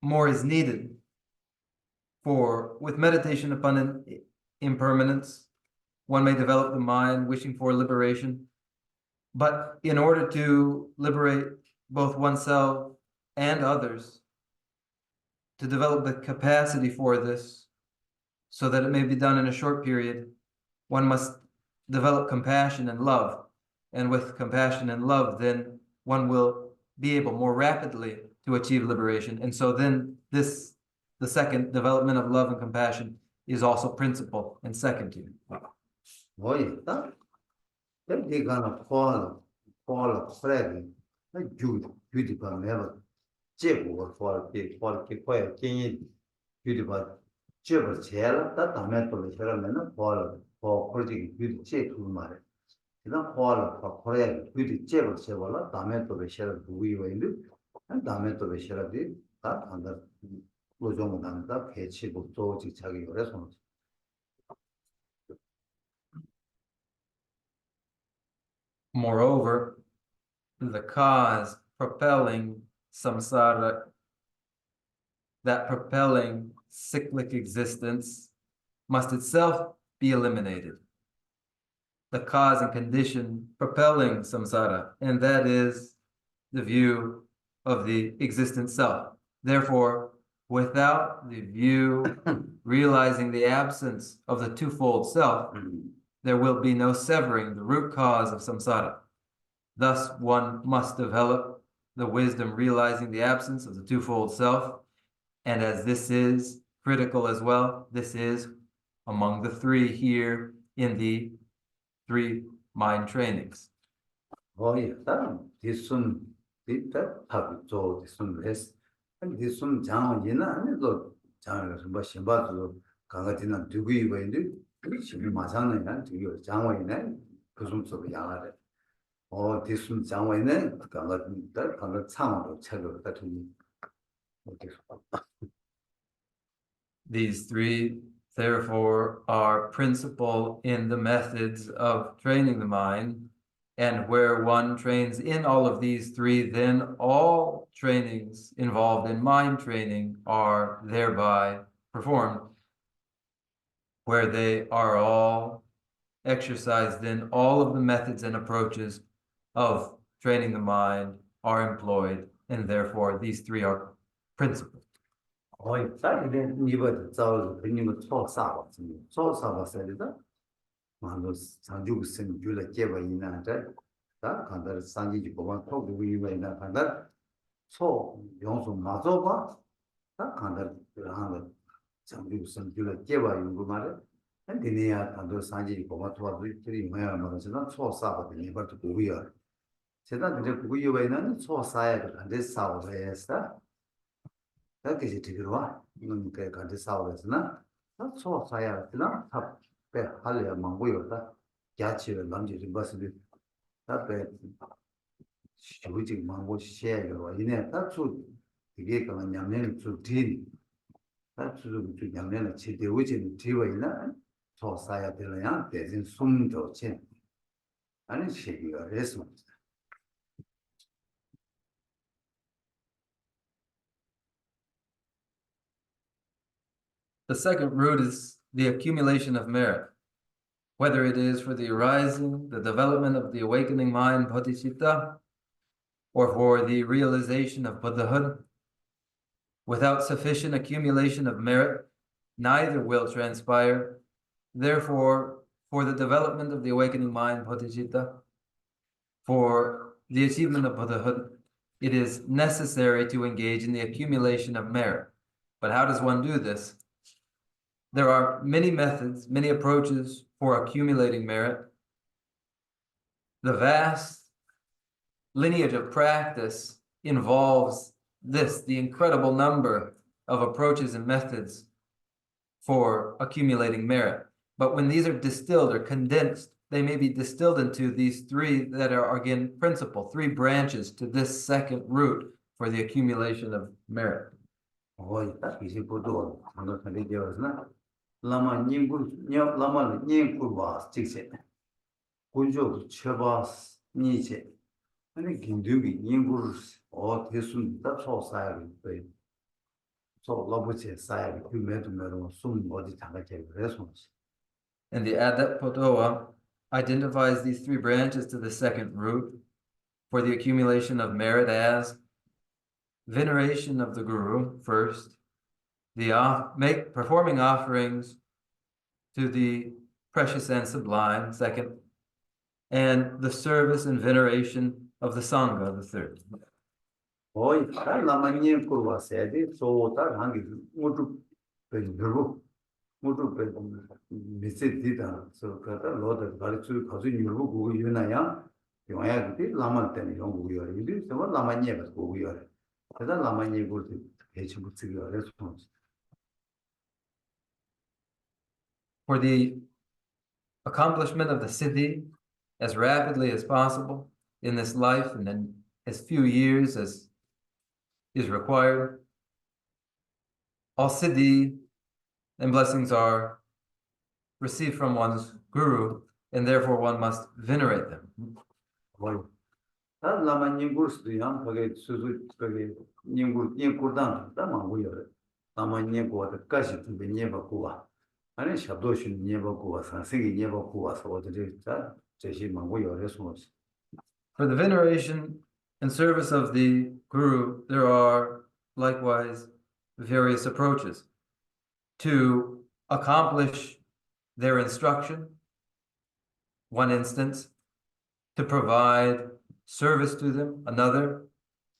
more is needed. For with meditation upon impermanence, one may develop the mind wishing for liberation, but in order to liberate both oneself and others, to develop the capacity for this so that it may be done in a short period, one must develop compassion and love. And with compassion and love, then one will be able more rapidly to achieve liberation. And so then this, the second development of love and compassion, is also principal and second to. 뭐 있다? 내가 포알 프레기 주디바 매버 제고 포알 거야 괜히 주디바 제버 제라 다 다음에 또 그러면은 포알 프로젝트 주디 제 말해 그다음 포알 프레기 주디 제버 제발라 다음에 또 베셔 두이 와인데 다음에 또 베셔라디 다 한다 로종 난다 배치 복도 지차기 그래서 Moreover, the cause propelling samsara, that propelling cyclic existence, must itself be eliminated. The cause and condition propelling samsara, and that is the view of the existent self. Therefore, without the view realizing the absence of the twofold self, there will be no severing the root cause of samsara. Thus, one must develop the wisdom realizing the absence of the twofold self. And as this is critical as well, this is among the three here in the 3 mind trainings. 디순 디다 타비조 디순 레스 디순 장원이나 아니도 장에서 뭐 신바도 강가지나 두고 이거인데 지금 마상내나 두고 장원이네 그 숨소리 양아래 디순 장원이네 강가 창으로 책을 같은 These 3, therefore, are principal in the methods of training the mind. And where one trains in all of these 3, then all trainings involved in mind training are thereby performed. Where they are all exercised, then all of the methods and approaches of training the mind are employed, and therefore these 3 are principal. 사실은 이번 자원 그님은 초사바 살이다 만도 상주스는 줄에 제바 있는데 다 간다 상지지 보면 토고 이외에나 간다 초 용수 마저바 다 간다 하는 상주스는 줄에 제바 있는 거 말에 근데야 간다 상지지 보면 토와들이 뭐야 말하잖아 초사바 이버도 고위야 제가 근데 그거 이외에는 초사야 간다 사오래서 그렇게 되더라. 이건 그 간데 싸워서나 서 사야나 답에 할래 망고요다. 야치를 남지를 봤을 답에 쇼지 망고 셰요. 이네 답수 이게 그만 냠내는 주딘 답수도 주 냠내는 지대우진 뒤에나 서 사야 되려야 대신 숨도 친 아니 시기가 됐어. The second root is the accumulation of merit, whether it is for the arising, the development of the awakening mind, Bodhicitta, or for the realization of Buddhahood, Without sufficient accumulation of merit, neither will transpire. Therefore, for the development of the awakening mind, Bodhicitta, for the achievement of Buddhahood, it is necessary to engage in the accumulation of merit. But how does one do this? There are many methods, many approaches for accumulating merit. The vast lineage of practice involves the incredible number of approaches and methods for accumulating merit. But when these are distilled or condensed, they may be distilled into these three that are, again, three branches to this second root for the accumulation of merit. And the Adapodoa identifies these three branches to the second root for the accumulation of merit as veneration of the Guru first, performing offerings to the precious and sublime second, and the service and veneration of the Sangha the third. For the accomplishment of the Siddhi as rapidly as possible in this life and in as few years as is required, all Siddhi and blessings are received from one's Guru, and therefore one must venerate them. For the veneration and service of the Guru, there are likewise various approaches to accomplish their instruction. One instance, to provide service to them. Another,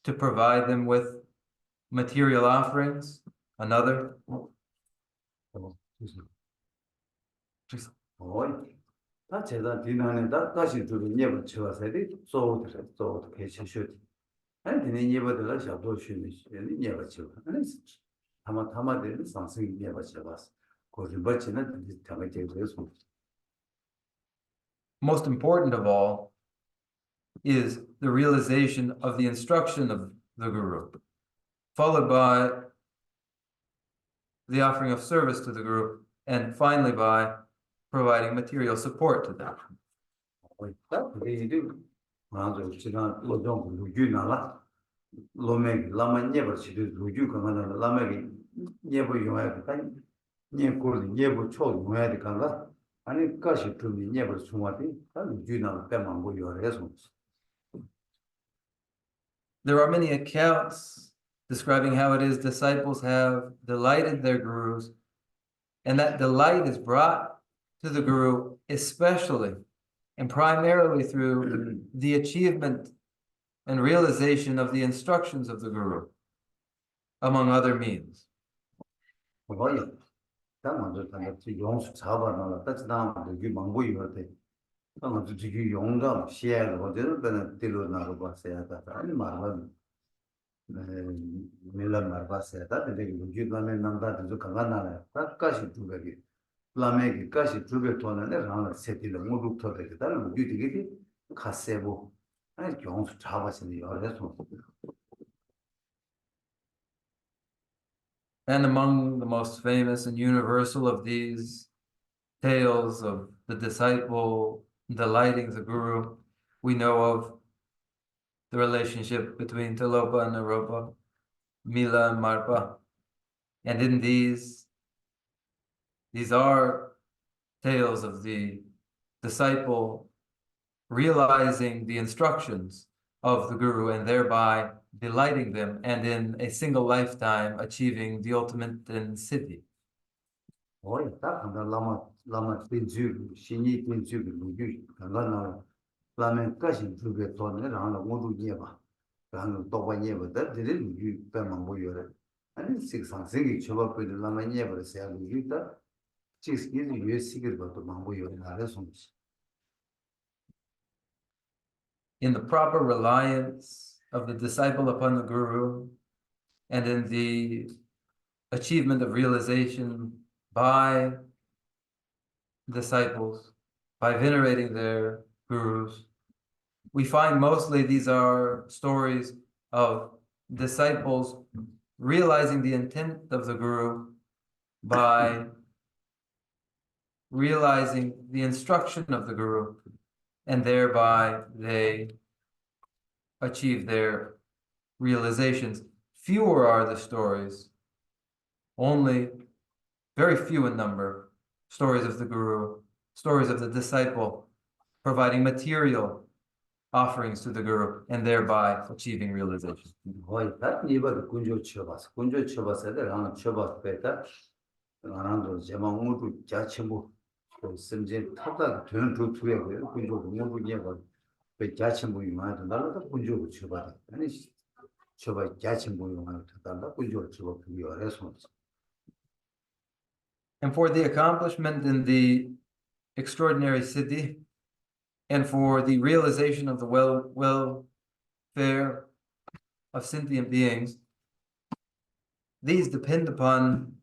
to provide them with material offerings. Another. Most important of all is the realization of the instruction of the Guru, followed by the offering of service to the Guru, and finally by providing material support to them. There are many accounts describing how it is disciples have delighted their gurus, and that delight is brought to the Guru especially and primarily through the achievement and realization of the instructions of the Guru, among other means. And among the most famous and universal of these tales of the disciple delighting the Guru, we know of the relationship between Tilopa and Naropa, Mila and Marpa. And in these are tales of the disciple realizing the instructions of the Guru and thereby delighting them, and in a single lifetime achieving the ultimate in siddhi. 딱 한다 라마 빈주 신이 빈주 루규 강가나 라멘까지 두개 돈을 하나 모두 예봐. 라는 또바 예봐다 들을 루규 빼만 보여라. 아니 식상생이 처바를 라마 예버서야 루규다. 지스기는 유시기를 봐도 망보여라. 알아서 In the proper reliance of the disciple upon the guru, and in the achievement of realization by disciples, by venerating their gurus, we find mostly these are stories of disciples realizing the intent of the guru by realizing the instruction of the guru, and thereby they achieve their realizations. Fewer are the stories, only very few in number, stories of the guru, stories of the disciple, providing material offerings to the guru, and thereby achieving realization. 거의 다 이거를 군조 쳐봤어. 군조 쳐봤어야 돼. 나는 쳐봤을 때다. 나는 제가 모두 자체모 심지 타다 되는 두투에고요. 군조 모두 얘가 그 자체모이 많아도 나도 군조 쳐봐. 아니 쳐봐 자체모이 많아도 타다 군조 쳐봐 그게 어려서. And for the accomplishment in the extraordinary siddhi, and for the realization of the welfare of sentient beings, these depend upon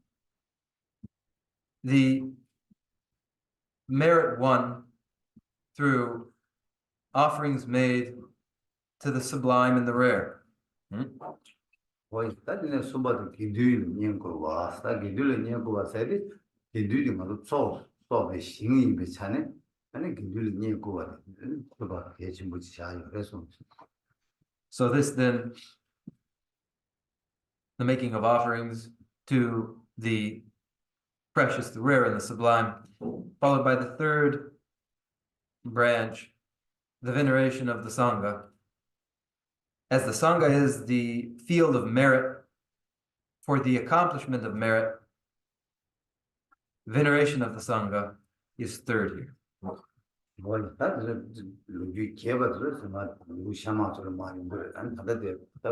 the merit won through offerings made to the sublime and the rare. 거의 따지는 수바도 기도를 년고 와서 기도를 년고 와서야 기도를 모두 쏘쏘의 신이 비차네. 아니 기도를 년고 와. 그거 대신 뭐지 자요. 그래서 So this then, the making of offerings to the precious, the rare, and the sublime, followed by the third branch, the veneration of the Sangha. As the Sangha is the field of merit for the accomplishment of merit, veneration of the Sangha is third here. 뭘 따지는 우리 개발을 막 무샤마처럼 많이 그래. 안 다들 다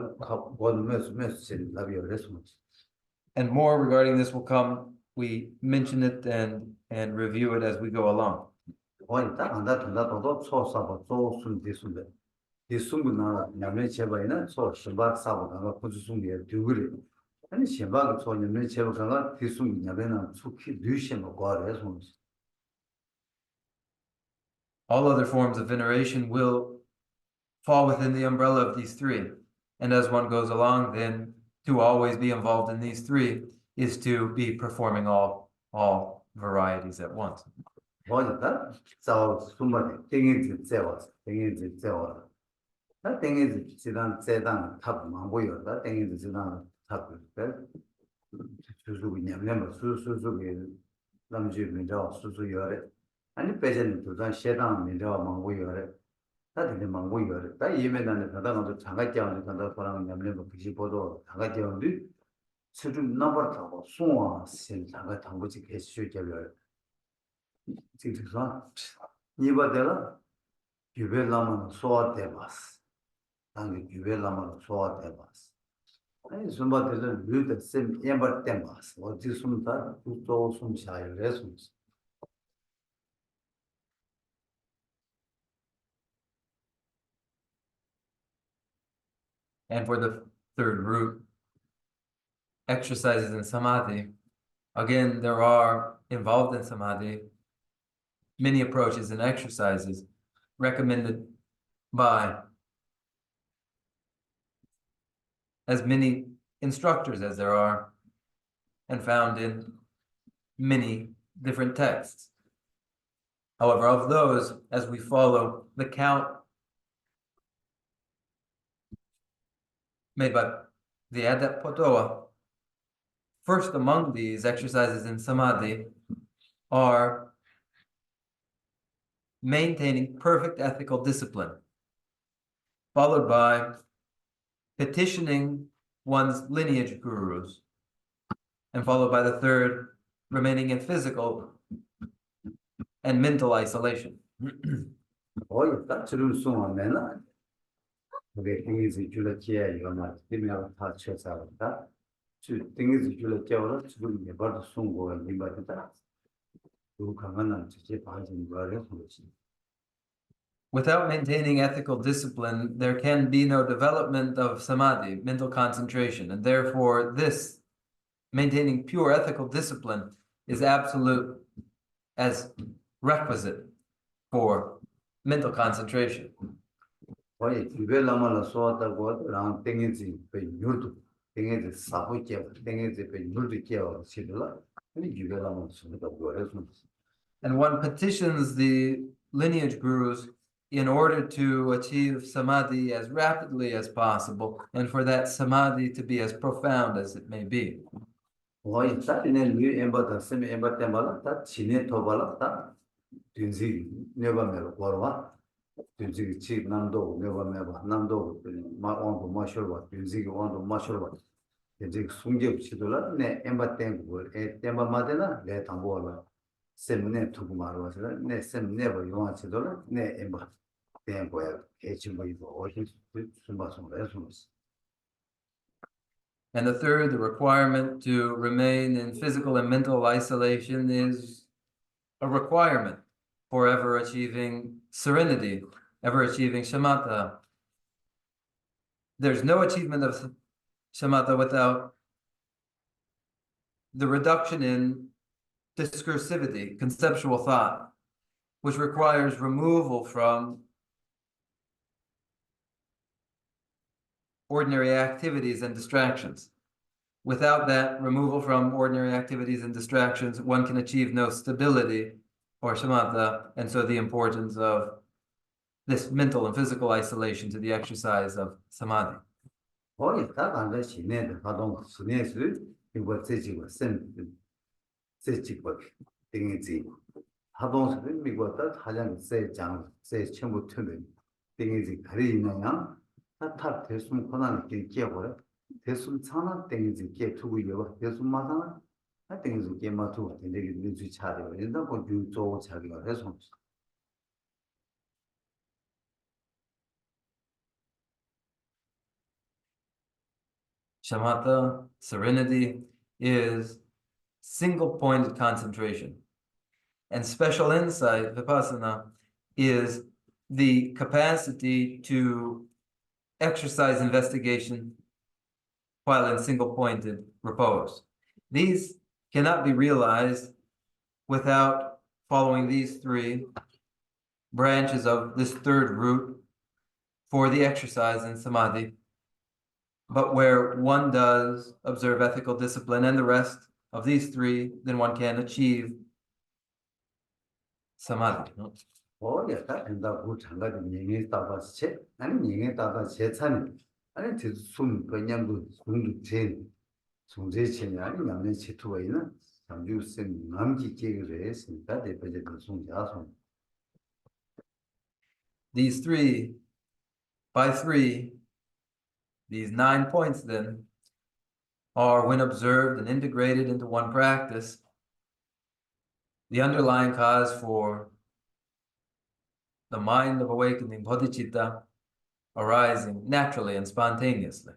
원면서 라비어 그래서 And more regarding this will come. We mention it and review it as we go along. 거의 딱 한다 돈도 소사고 소순 대순데 대순구나 냠내 제바이나 소 신박 사고가 고주순게 두그리 아니 신박 소 냠내 제바가 대순 냠내나 수키 뒤셔고 거래서 All other forms of veneration will fall within the umbrella of these three. And as one goes along, then to always be involved in these three is to be performing all varieties at once. 뭐다? 자, 숨바디 땡이지 째와. 나 땡이지 지단 째단 탑만 보여다. 땡이지 지단 탑을 때 수수고 냠냠 수수수게 남지 민자 수수여래. 아니 배제는 도단 셰당 민자 망고여래. 다들 망고여래. 다 이메단에 가다가도 장가지하는 간다 사람 냠냠 그시 보도 장가지하는데 수준 넘버 타고 송아 신 장가 당부지 개수결 지금서 이바데라 유벨라만 소아데바스 당기 유벨라만 소아데바스 아니 숨바데는 류데 셈 엠버데바스 어디 숨다 또 숨샤요 레숨 And for the third root, exercises in samadhi, again, there are involved in samadhi many approaches and exercises recommended by as many instructors as there are and found in many different texts. However, of those, as we follow the count made by the Adept Potoa, first among these exercises in samadhi are maintaining perfect ethical discipline, followed by petitioning one's lineage gurus, and followed by the third, remaining in physical and mental isolation. 딱 들을 수 없는 그게 땡이지 줄었지야 이거만 되면 다 쳐서다 주 땡이지 줄었지야 지금 내가 송고가 님바다 그 강한 지체 빠진 거를 그렇지. Without maintaining ethical discipline, there can be no development of samadhi, mental concentration, and therefore this, maintaining pure ethical discipline, is absolute as requisite for mental concentration. 거의 디벨라마라 소왔다고 랑 땡이지 그 유도 땡이지 사고게 땡이지 그 유도 깨어 시들라 아니 디벨라마 소다 그래서 And one petitions the lineage gurus in order to achieve samadhi as rapidly as possible, and for that samadhi to be as profound as it may be. 거의 사진에 뉴 엠바다 세미 엠바 때마다 다 진에 도발라 다 딘지 네바메로 걸어와 딘지 치 남도 네바메바 남도 마온도 마셔와 딘지 온도 마셔와 딘지 숨게 치돌라 네 엠바 땡고 에 템바 마데나 네 담보라 세미네 두고 말와서 네 세미네바 용아 치돌라 네 엠바 땡고야 개침고 이거 어디 숨바송 레송스. And the third, the requirement to remain in physical and mental isolation, is a requirement for ever achieving serenity, ever achieving shamatha. There's no achievement of shamatha without the reduction in discursivity, conceptual thought, which requires removal from ordinary activities and distractions. Without that removal from ordinary activities and distractions, one can achieve no stability or shamatha, and so the importance of this mental and physical isolation to the exercise of samadhi. 거의 다 간다 시내도 하동 시내스 이거 제지고 센 제지고 땡이지 하동스 미고다 하장 세장 세 전부 틀은 땡이지 가리나야 다 대숨 권한 게 깨버려 대숨 차나 땡이지 깨 두고 이거 대숨 마상 나 땡이지 깨 마투 되게 늦지 차려 일단 뭐 유조 자기가 해서 Shamatha, serenity, is single-pointed concentration. And special insight, vipassana, is the capacity to exercise investigation while in single-pointed repose. These cannot be realized without following these three branches of this third route for the exercise in samadhi. But where one does observe ethical discipline and the rest of these three, then one can achieve samadhi. 어디다 된다고 장가도 얘기 따다체 아니 얘기 따다 제찬이 아니 대숨 그냥도 숨도 제 송제치니 아니 양내 치투가 있는 장주생 남기 계획을 했습니다. 대표적인 송자송. These three, by three, these 9 points then are, when observed and integrated into one practice, the underlying cause for the mind of awakening, Bodhicitta, arising naturally and spontaneously.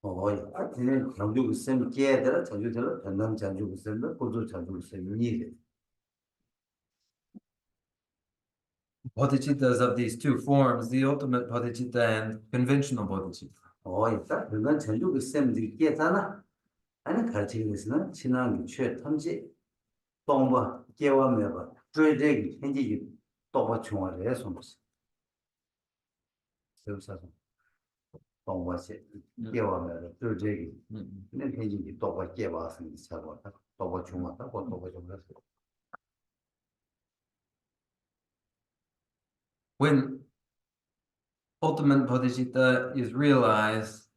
아티는 장주고 쌤 깨더라 장주들어 전남 장주고 쌤도 고조 장주고 쌤이 Bodhicittas of these two forms, the ultimate bodhicitta and conventional bodhicitta. 있다 그건 장주고 쌤들이 깨잖아 아니 가르치기에서는 지난 최 탐지 동바 깨와매가追这个 현지 또바 중화를 해서 무슨 세우사서 동바시 깨와매가 追这个 근데 현지 또바 깨와서 차고 또바 중화다 또바 중화서 When ultimate bodhicitta is realized,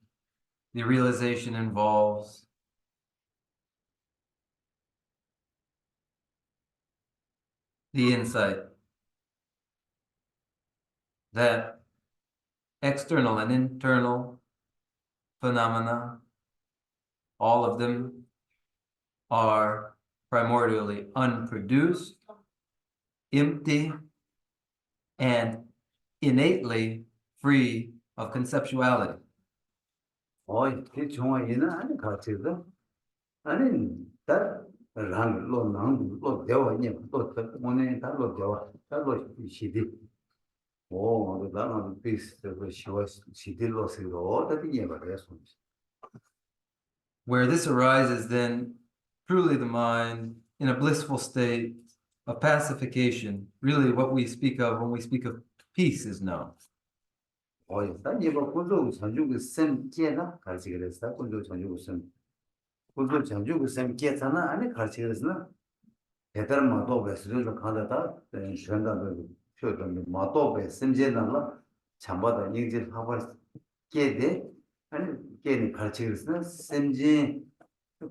the realization involves the insight that external and internal phenomena, all of them are primordially unproduced, empty, and innately free of conceptuality. 이 중앙에는 아니 가르치거든. 아니 다 로 대화냐 또 오늘 달로 대화 달로 시디 오 나는 비스 그 시디로 쓰고 어떻게 이해가 돼서 Where this arises, then, truly the mind in a blissful state of pacification, really what we speak of when we speak of peace is known. 난 이거 군조 전주그 쌤 깨나 가르치게 됐어. 군조 전주그 쌤 군조 전주그 쌤 깨잖아. 아니 가르치게 됐으나 대달 마도베 수준으로 가다다 전담을 표현을 마도베 쌤제나라 참바다 얘기를 하고 깨대 아니 깨니 가르치게 됐으나 쌤제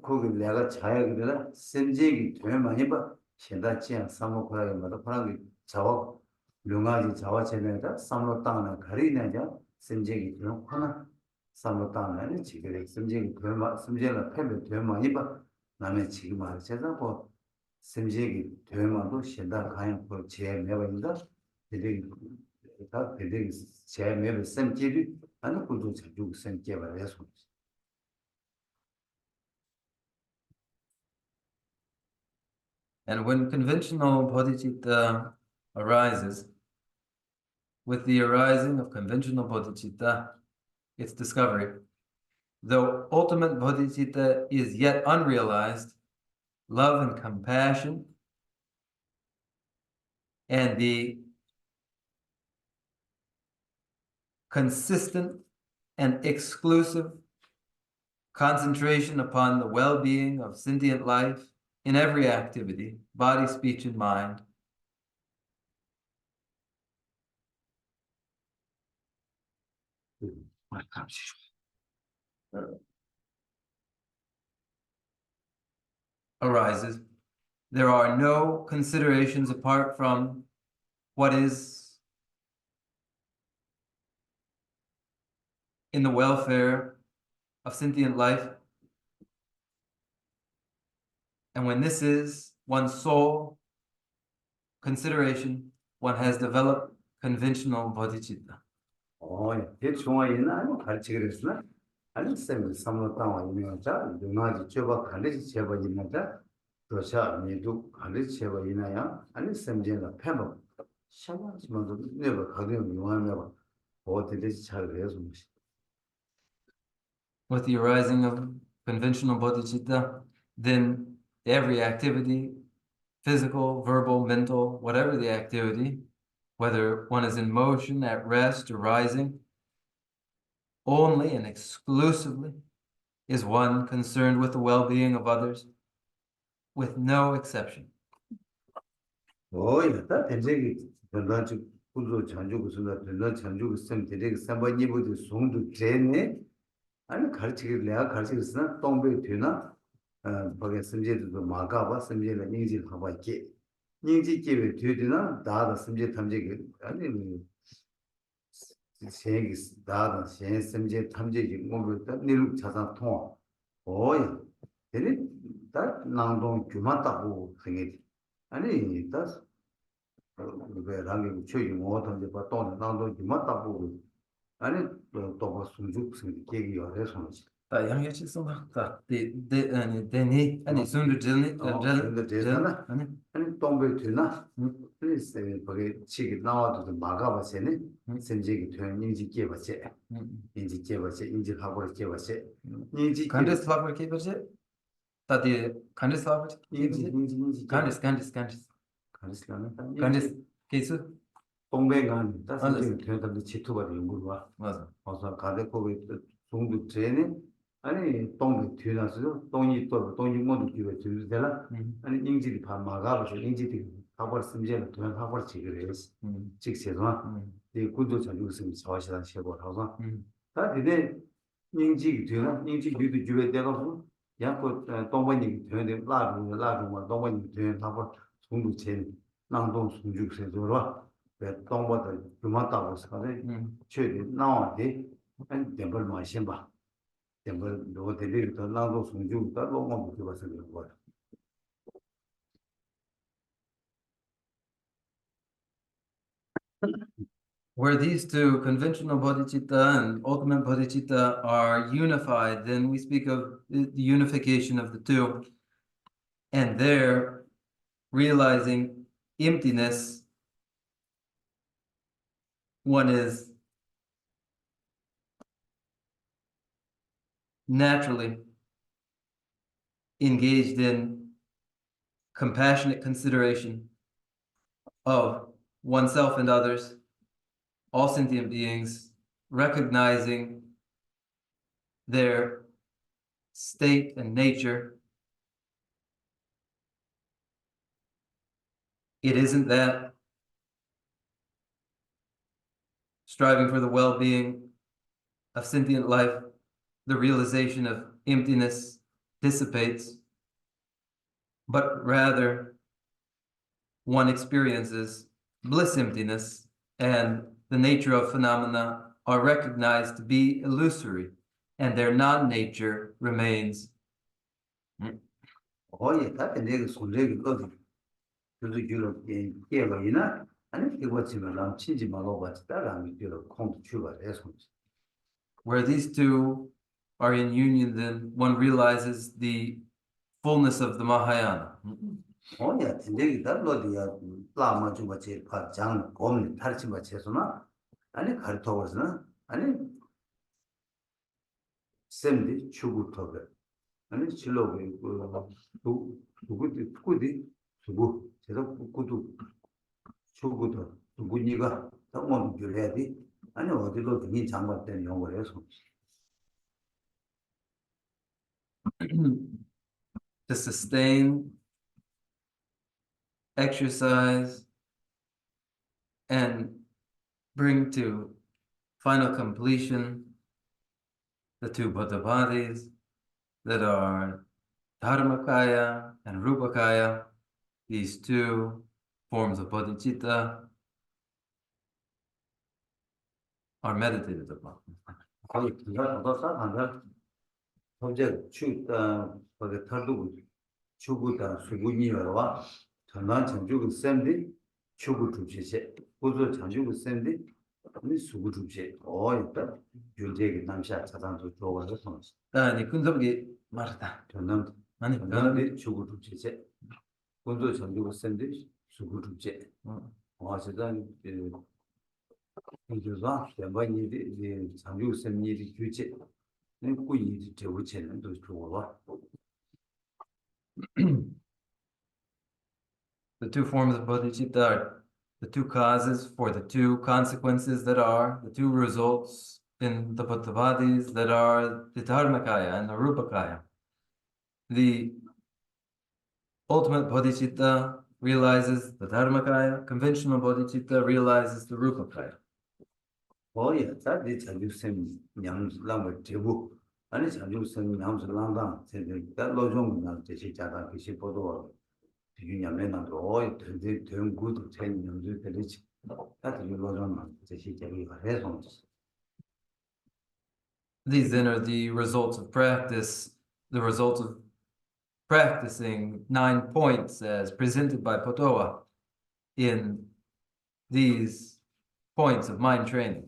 거기 내가 자야기라 쌤제기 되게 많이 봐. 현다지야 사모코라마도 그런 자와 명아지 자와 체내다 삼로 땅을 가리내냐 쌤제기 좀 하나 삼로 땅을 지게 쌤제기 되마 쌤제가 패면 되마 이봐 남의 지금 말해서 뭐 쌤제기 되마도 현다 가양 제 매번이다 되게 다 되게 제 매번 쌤제기 아니 그도 자주 쌤제가 해서 And when conventional bodhicitta arises, with the arising of conventional bodhicitta, its discovery, though ultimate bodhicitta is yet unrealized, love and compassion and the consistent and exclusive concentration upon the well-being of sentient life in every activity, body, speech, and mind, arises. There are no considerations apart from what is in the welfare of sentient life. And when this is one's sole consideration, one has developed conventional bodhicitta. 대충은 아니 가르치게 됐으나 아니 쌤이 삼로 땅와 이면자 누나지 줘봐 가르치 제바 이면자 도샤 미도 가르치 제바 이나야 아니 쌤제가 패버 샤마지만도 내가 가면 용하면 어디든지 잘 해서 With the arising of conventional bodhicitta, then every activity, physical, verbal, mental, whatever the activity, whether one is in motion, at rest, or rising, only and exclusively is one concerned with the well-being of others, with no exception. 다 대제기 전단지 구조 전주구 순다 전단 전주구 쌤 대제기 삼번이부터 송도 제네 아니 가르치기 내가 가르치겠으나 동배 되나 거기 쌤제도 마가봐 쌤제는 인지 하고 있게 인지 기회 되드나 다다 쌤제 탐제기 아니 세기 다다 세 쌤제 탐제기 뭐부터 내륙 자산 통 되네 다 낭동 규마다고 생기 아니 다 왜 랑이 최이 뭐던지 봐 또 낭동 규마다고 아니 또 순죽 생기 계기 열해서 다 양해치 성다 데니 아니 순도 젤니 아니 동배 되나 그래서 거기 치기 나와도 막아봐세네 선지기 되는 인지 깨봐세 인지 깨봐세 인지 하고 깨봐세 인지 간데스 하고 깨봐세 다디 간데스 하고 인지 간데스 케이스 동배간 다시 되는 지투가 되는 거야 맞아 어서 가대 거기 중도 전에 아니 동배 뒤나서 동이 또 동이 모두 기회 주되라 아니 인지리 바 막아서 인지리 하고 심지어는 돈 하고 지그래서 직세도 이 군도 전주 있으면 저시다 시고 하고 다 근데 인지 되나 인지 뒤도 주에 되고 약고 동번이 되는데 라중과 동번이 되는 하고 중도 전 낭동 순죽세도로 그 동보다 그만다고 해서 최대 나와대 한 대벌 마신 봐 Where these two, conventional bodhicitta and ultimate bodhicitta, are unified, then we speak of the unification of the two. And there, realizing emptiness, one is naturally engaged in compassionate consideration of oneself and others, all sentient beings, recognizing their state and nature. It isn't that striving for the well-being of sentient life, the realization of emptiness dissipates, but rather one experiences bliss emptiness, and the nature of phenomena are recognized to be illusory, and their non-nature remains. Where these two are in union, then one realizes the fullness of the Mahayana. To sustain, exercise, and bring to final completion the two Bodhibodhis that are Dharmakaya and Rupakaya, these two forms of bodhicitta, are meditated upon. 아니 근접이 말다. 아니 근접이 The two forms of bodhicitta are the two causes for the two consequences that are, the two results in the Bodhibodhis that are the Dharmakaya and the Rupakaya. The ultimate bodhicitta realizes the Dharmakaya, conventional bodhicitta realizes the Rupakaya. These then are the results of practice, the results of practicing 9 points as presented by Potowa in these points of mind training.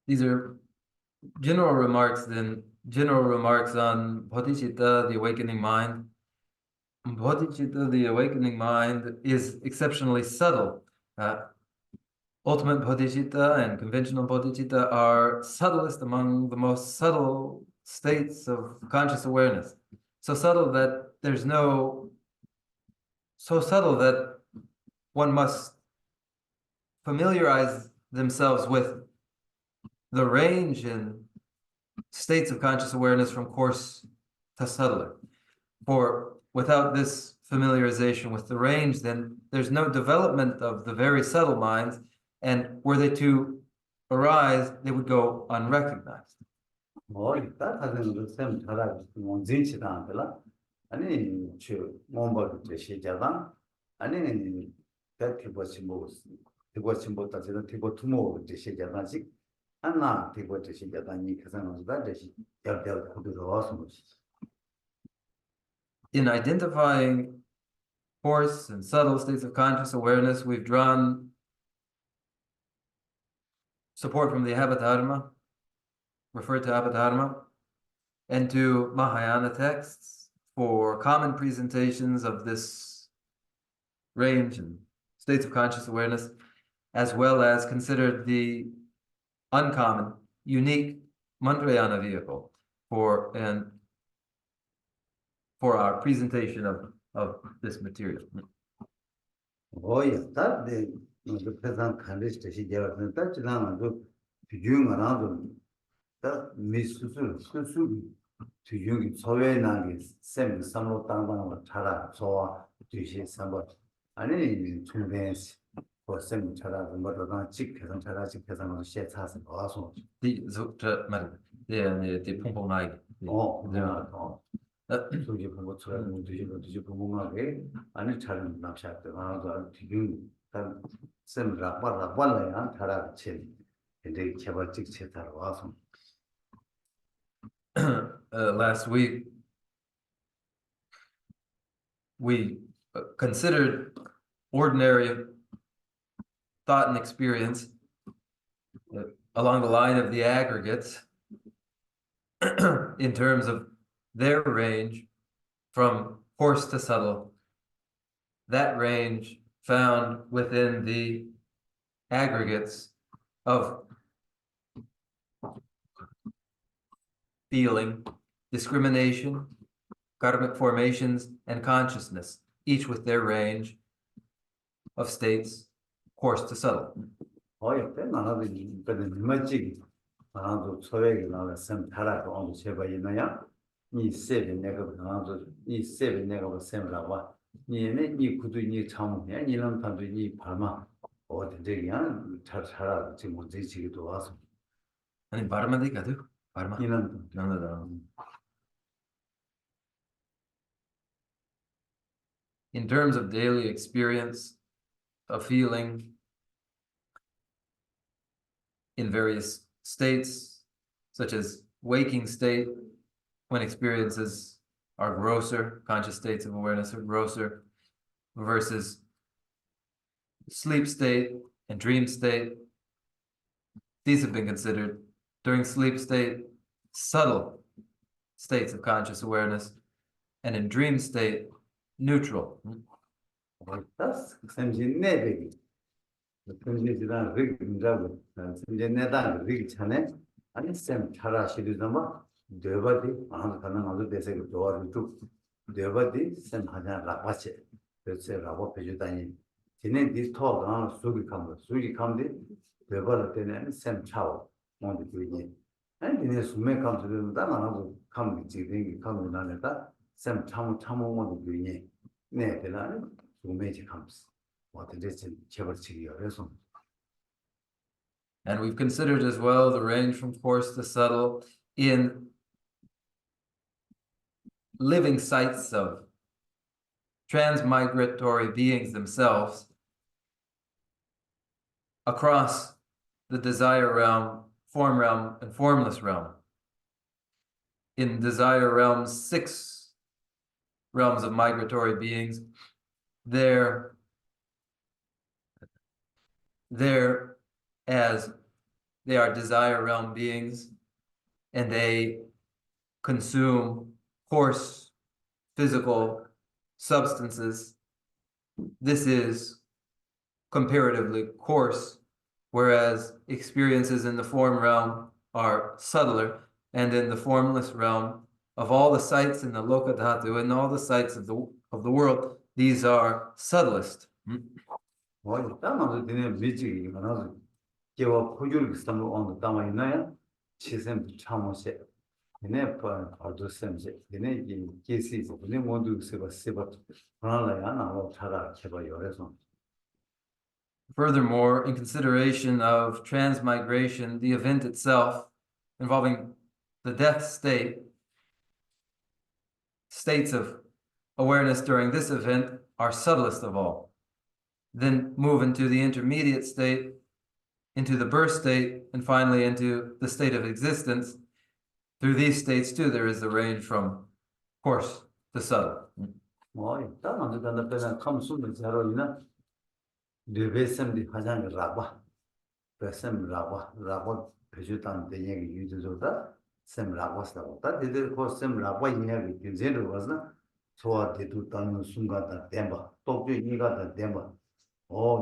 These are general remarks then, general remarks on Bodhicitta, the awakening mind. Bodhicitta, the awakening mind, is exceptionally subtle. Ultimate bodhicitta and conventional bodhicitta are subtlest among the most subtle states of conscious awareness. So subtle that one must familiarize themselves with the range in states of conscious awareness from coarse to subtler. For without this familiarization with the range, then there's no development of the very subtle minds, and were they to arise, they would go unrecognized. 일단 다른 것은 잘하고 원진치도 않더라. 아니 저 몸벌 시작한 아니 대피버시 뭐 대버시 뭐다 저는 대버 투모 시작하지 하나 대버 시작하니 그상으로다 대시 열별 구도로 와서 In identifying coarse and subtle states of conscious awareness, we've drawn support from the Abhidharma, referred to Abhidharma, and to Mahayana texts for common presentations of this range and states of conscious awareness, as well as considered the uncommon, unique Mantrayana vehicle for our presentation of this material. that the present condition 시작하는 딱 지나면 비중을 딱 미수술 수술 비중이 소외나게 샘 삼로 땅방을查소화 뒤시 삼번 아니 중대시 샘查뭐도 다 직해서 직해서 시에 차서 와서 the Pumpong 소지 보고 처럼 뒤지 보고하게 아니 차는 납샷도 하나도 비중 샘 라빠라빠라야查칠 근데 개발 직체타로 와서 last week, we considered ordinary thought and experience along the line of the aggregates in terms of their range from coarse to subtle. That range found within the aggregates of feeling, discrimination, karmic formations, and consciousness, each with their range of states, coarse to subtle. 옆에 나도 이번에 맞지 나도 소외가 나왔으면 달아고 오늘 제가 있나요? 이 세비 내가 나도 이 세비 내가 셈라고 니네 이 구두 니 참이야 니는 단도 이 발마 어디들이야 잘 살아 지금 문제 지기도 와서 아니 발음만 되가도 발음 니는 In terms of daily experience of feeling in various states, such as waking state, when experiences are grosser, conscious states of awareness are grosser, versus sleep state and dream state. These have been considered during sleep state, subtle states of conscious awareness, and in dream state, neutral. that's 샘진 내백이 샘진이란 릭인자고 샘진 내단 릭 차네 아니 샘 차라 시리즈마 되바디 아무 가능한 데서 도와주고 되바디 샘 하나 라바체 그래서 라고 배주다니 지네 디토가 수기 감데 되바를 때는 샘 차오 뭔데 그게 아니 네 수매 감들은 다 나하고 감기 지dengi 감이 나네다 샘 참모 모두 그게 네 되나는 수매지 감스 어떻게 제벌치기 어려서 And we've considered as well the range from coarse to subtle in living sites of transmigratory beings themselves across the desire realm, form realm, and formless realm. In desire realm, 6 realms of migratory beings, they're as they are desire realm beings, and they consume coarse physical substances. This is comparatively coarse, whereas experiences in the form realm are subtler, and in the formless realm, of all the sights in the Loka Dhatu and all the sights of the world, these are subtlest. 뭐 땅은 되네 미지 이거는 개와 포교를 쓰는 거 땅에 있나요? 치샘 참으세. 얘네 봐도 셈세. 얘네 이 계시서 근데 모두 세바 하나야 나로 차라 제가 열어서 Furthermore, in consideration of transmigration, the event itself involving the death state, states of awareness during this event are subtlest of all. Then move into the intermediate state, into the birth state, and finally into the state of existence. Through these states too, there is the range from coarse to subtle. 뭐 땅은 되는 배는 감수는 자로이나 르베셈디 하자는 라바 베셈 라바 베주단 대행이 유지조다 셈 라바스라고 다 되들 코셈 라바 이야기 된제로 와서 소화 대도 따는 순간다 댐바 또그 이가다 댐바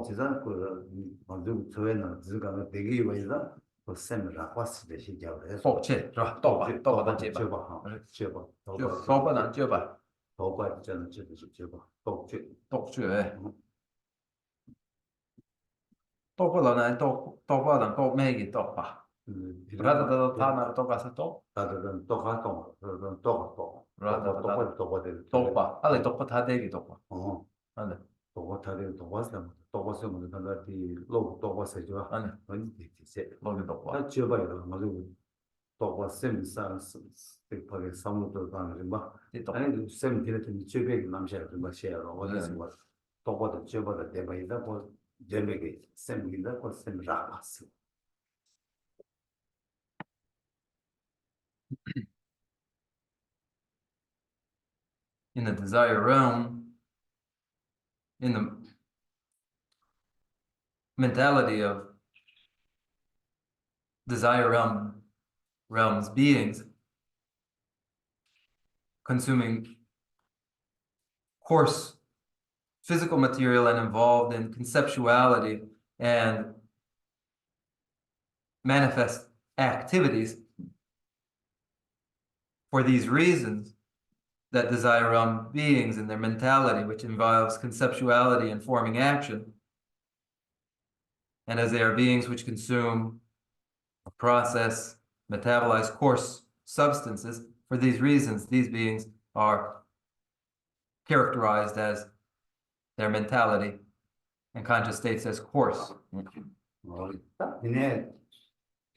지산 그 먼저 저에는 지가가 되게 위해서 셈 라바스 대시 잡아서 복체, 좋아. 또봐 제발. 제바 또봐 난 제발. 또봐 저는 제바 똑죄 똑죄. 또보다는 또보다는 또 매기 또봐. 라다다 타나 또가서 또. 다들은 똑같고 똑같고 라다다 똑같고 또봐. 알레 또봐 다 되기 또봐. 알레. 똑같아요. 똑같으면 단다디 로 똑같아져. 알레. 아니 되지. 로기 또봐. 다 줘봐요. 맞아요. 똑같으면 되게 상무도 가는 거. 아니 쌤 되는 주변에 남셔도 마셔요. 어디서 뭐 똑같은 줘봐도 대바이다 뭐 제메게 쌤이다 쌤 라바스. In the desire realm, in the mentality of desire realms beings consuming coarse physical material and involved in conceptuality and manifest activities. For these reasons, that desire realm beings and their mentality, which involves conceptuality and forming action, and as they are beings which consume, process, metabolize coarse substances, for these reasons, these beings are characterized as their mentality and conscious states as coarse. 이네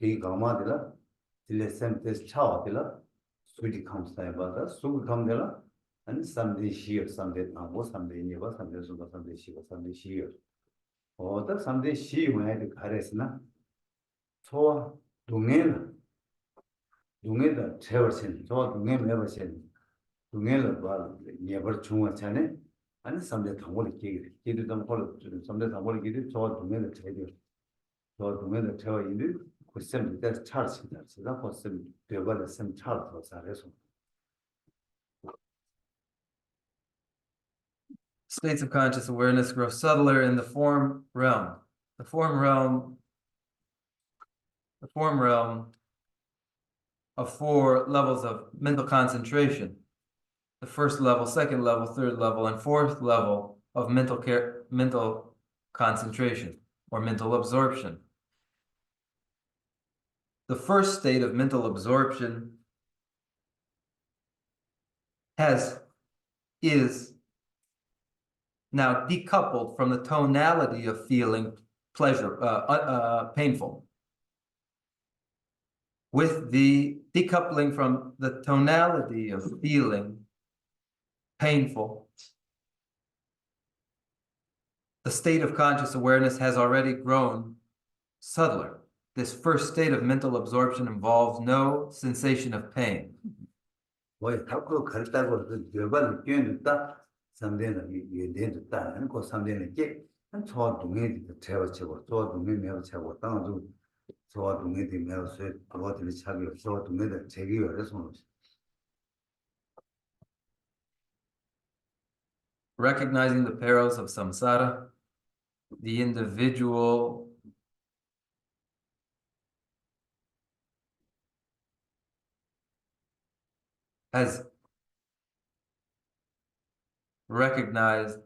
이 가마들라 딜레센테스 차와들라 수디 감사해봐다 수디 감들라 아니 삼대 시어 삼대 나고 삼대 니가 삼대 수가 삼대 시가 삼대 시어 어다 삼대 시원에 가레스나 소 동네다 채워진 저 동네 매버신 동네를 봐 예버 중화차네 아니 삼대 당월이 기도 좀 걸어 삼대 당월이 기도 저 동네를 채려 저 동네를 채워 있는 그 셈들 차르신다 제가 벌씀 되버는 셈 차르서 잘해서 States of conscious awareness grow subtler in the form realm. The form realm of 4 levels of mental concentration. The first level, second level, third level, and fourth level of mental concentration or mental absorption. The first state of mental absorption is now decoupled from the tonality of feeling painful. With the decoupling from the tonality of feeling painful, the state of conscious awareness has already grown subtler. This first state of mental absorption involves no sensation of pain. 뭐 자꾸 갈다고 여발 끼는다 삼대는 얘네도 따는 그 삼대는 저 동네 채워치고 저 동네 매우 채고 땅도 저 동네 매우 쇠 그것들이 차기 저 동네들 제기 열어서 Recognizing the perils of samsara, the individual has recognized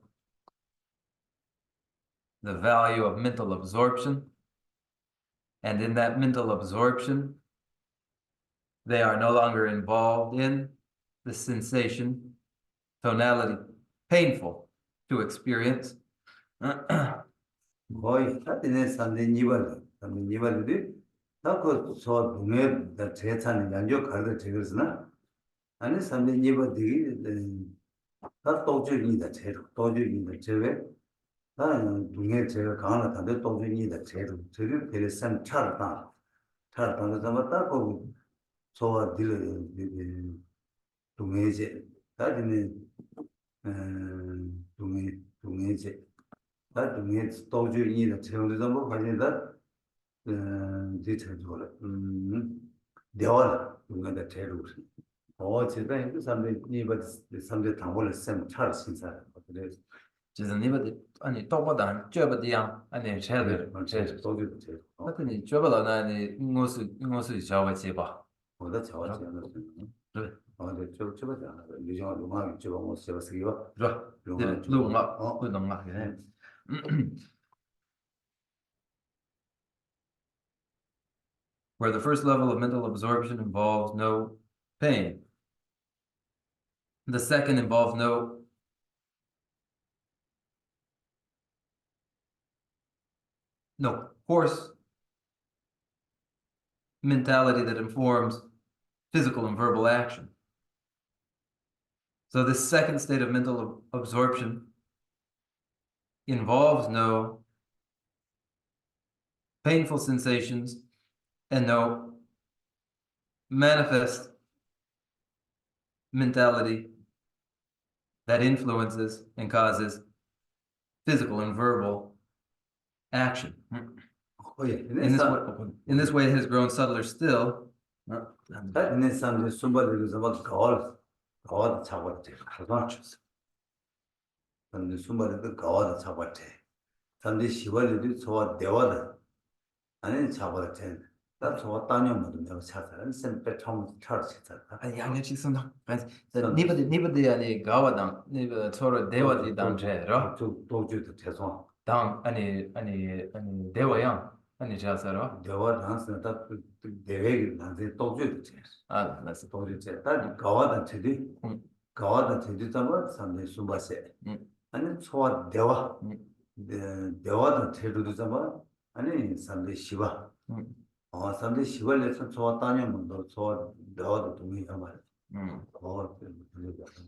the value of mental absorption. And in that mental absorption, they are no longer involved in the sensation, tonality, painful to experience. 거의 사진에 삼는 이발이 다그 소 동네 다 제찬 양조 가르 제거스나 아니 삼는 이발이 다 도저이다 제로 도저이다 제외 다 동네 제가 강하나 다들 도저이다 제로 제를 데려선 차르다 잡았다 그 소와 딜 동네제 다지는 동네제 다 동네 도저이다 제로 잡고 가진다 디테일을 대화를 뭔가 제로 제가 그 사람들 이번 사람들 당원을 쌤 차를 신사 그래就是你不得，你到不当，绝不得样，你车子，도저히 제로那你绝不了呢，我是小我去吧，我的桥这样的对，对这个讲的你像龙华就我写了是一个是吧？对，弄了，会弄了，where the first level of mental absorption involves no pain. The second involves no coarse mentality that informs physical and verbal action. So this second state of mental absorption involves no painful sensations and no manifest mentality that influences and causes physical and verbal action. In this way, it has grown subtler still. 내 사람들 숨바리를 잡아 가와도 잡았대. 근데 숨바리도 가와도 잡았대. 사람들이 시발리도 저와 대화다. 아니 잡았대. 나 저와 따님도 내가 찾아는 쌤배 처음 찾았다. 아니 양념 치선다. 니버디 아니 가와당 니버 서로 대화디 당제로. 도주도 죄송. 당 아니 대화양 아니 자서로. 대화 당선 다 대회기 난데 도주도 죄. 맞어. 도주죄. 다 가와다 제디. 가와다 제디 잡아 삼내 숨바세. 아니 저와 대화. 대화도 제도도 잡아. 아니 삼내 시바. 사람들이 시골에서 저와 따님은 저 대화도 동의하고 말이야.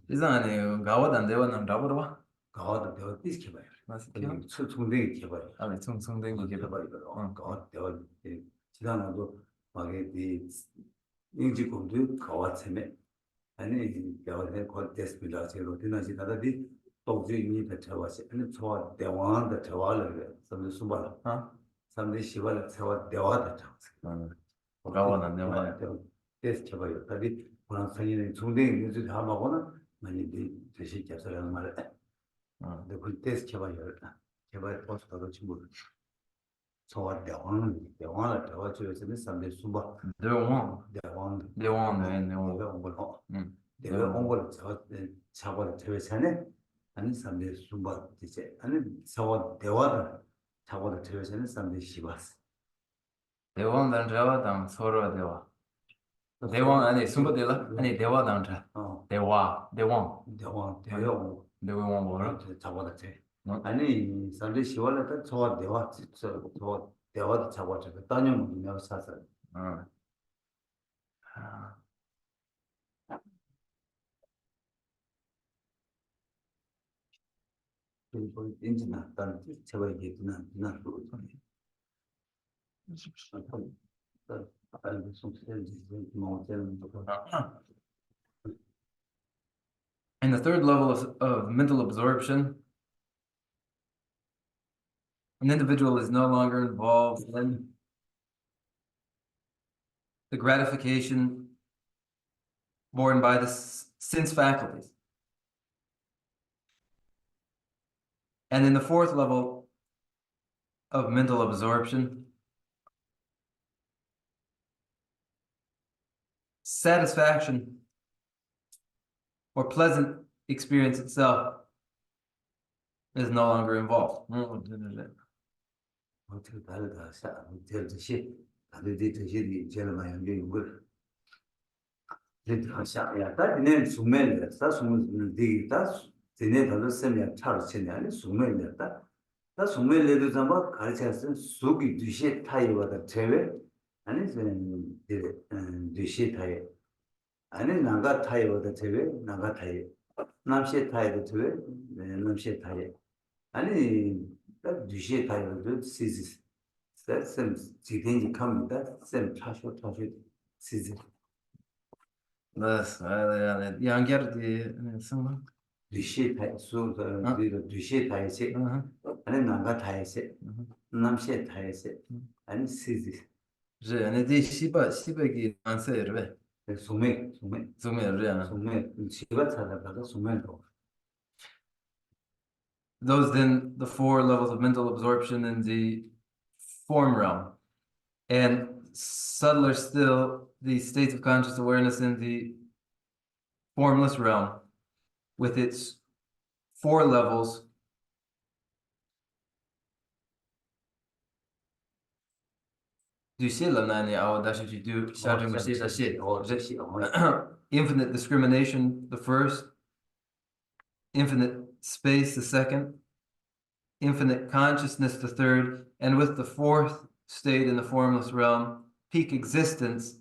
이상하네. 가와도 대화는 잡으러 와. 가와도 대화 비슷해봐요. 맞습니다. 총대기 개발. 아니 총대기 개발이거든. 가와 대화 지나나도 막이 인지공도 가와체매 아니 대화에 곧 됐습니다. 제가 디나지 다다디 도저히 대화시 아니 저와 대화한다 대화를 삼들 수발. 사람들이 시발에 저와 대화도 가와는 대화. 테스트 해봐요. 다리 보람상이는 중대인 뉴스 하마고는 많이 대시 개설하는 말에. 근데 그 테스트 해봐요. 개발 포스터로 친구. 저와 대화를 대화 중에서는 사람들이 수박. 대화. 내가 홍보를 저거 대회사네. 아니 사람들이 수박 이제 아니 저와 대화를 자고도 들으시는 사람들이 시봤어. 대왕당 대화당 서로 대화. 대왕 아니 숨버들라 아니 대화당 자. 대왕 뭐라? 자고도 돼. 아니 사람들이 시월에 저와 대화 대화도 자고도 따님은 내가 사서. 그리고 인지나 단 제가 얘기했나 또 In the third level of mental absorption, an individual is no longer involved in the gratification borne by the sense faculties. And in the fourth level of mental absorption, satisfaction or pleasant experience itself is no longer involved. 어떻게 다르다 될 듯이 다들 듯이 제일 많이 연결이 걸 야, 다니는 수면이다. 수면 되겠다. 되네 다들 세면 차로 치네 아니 수면이다. 다 수면에도 잠바 가르쳐서 수기 뒤시 타이와다 제외 아니 저는 뒤시 타이 아니 나가 타이와다 제외 나가 타이 남시 타이도 제외 남시 타이 아니 딱 뒤시 타이도 시지 쌤 지든지 갑니다. 쌤 차쇼 시지 بس يعني قردي اسمها 뒤시 타이 수 뒤시 타이시 아니 나가 타이시 남시 타이시 아니 시지 يعني دي شيبا كي انسير به 소매 زومير يعني 소매 지가 찾아가서 소매로 those then the four levels of mental absorption in the form realm, and subtler still the states of conscious awareness in the formless realm with its four levels. Infinite discrimination, the first, infinite space, the second, infinite consciousness, the third, and with the fourth state in the formless realm, peak existence,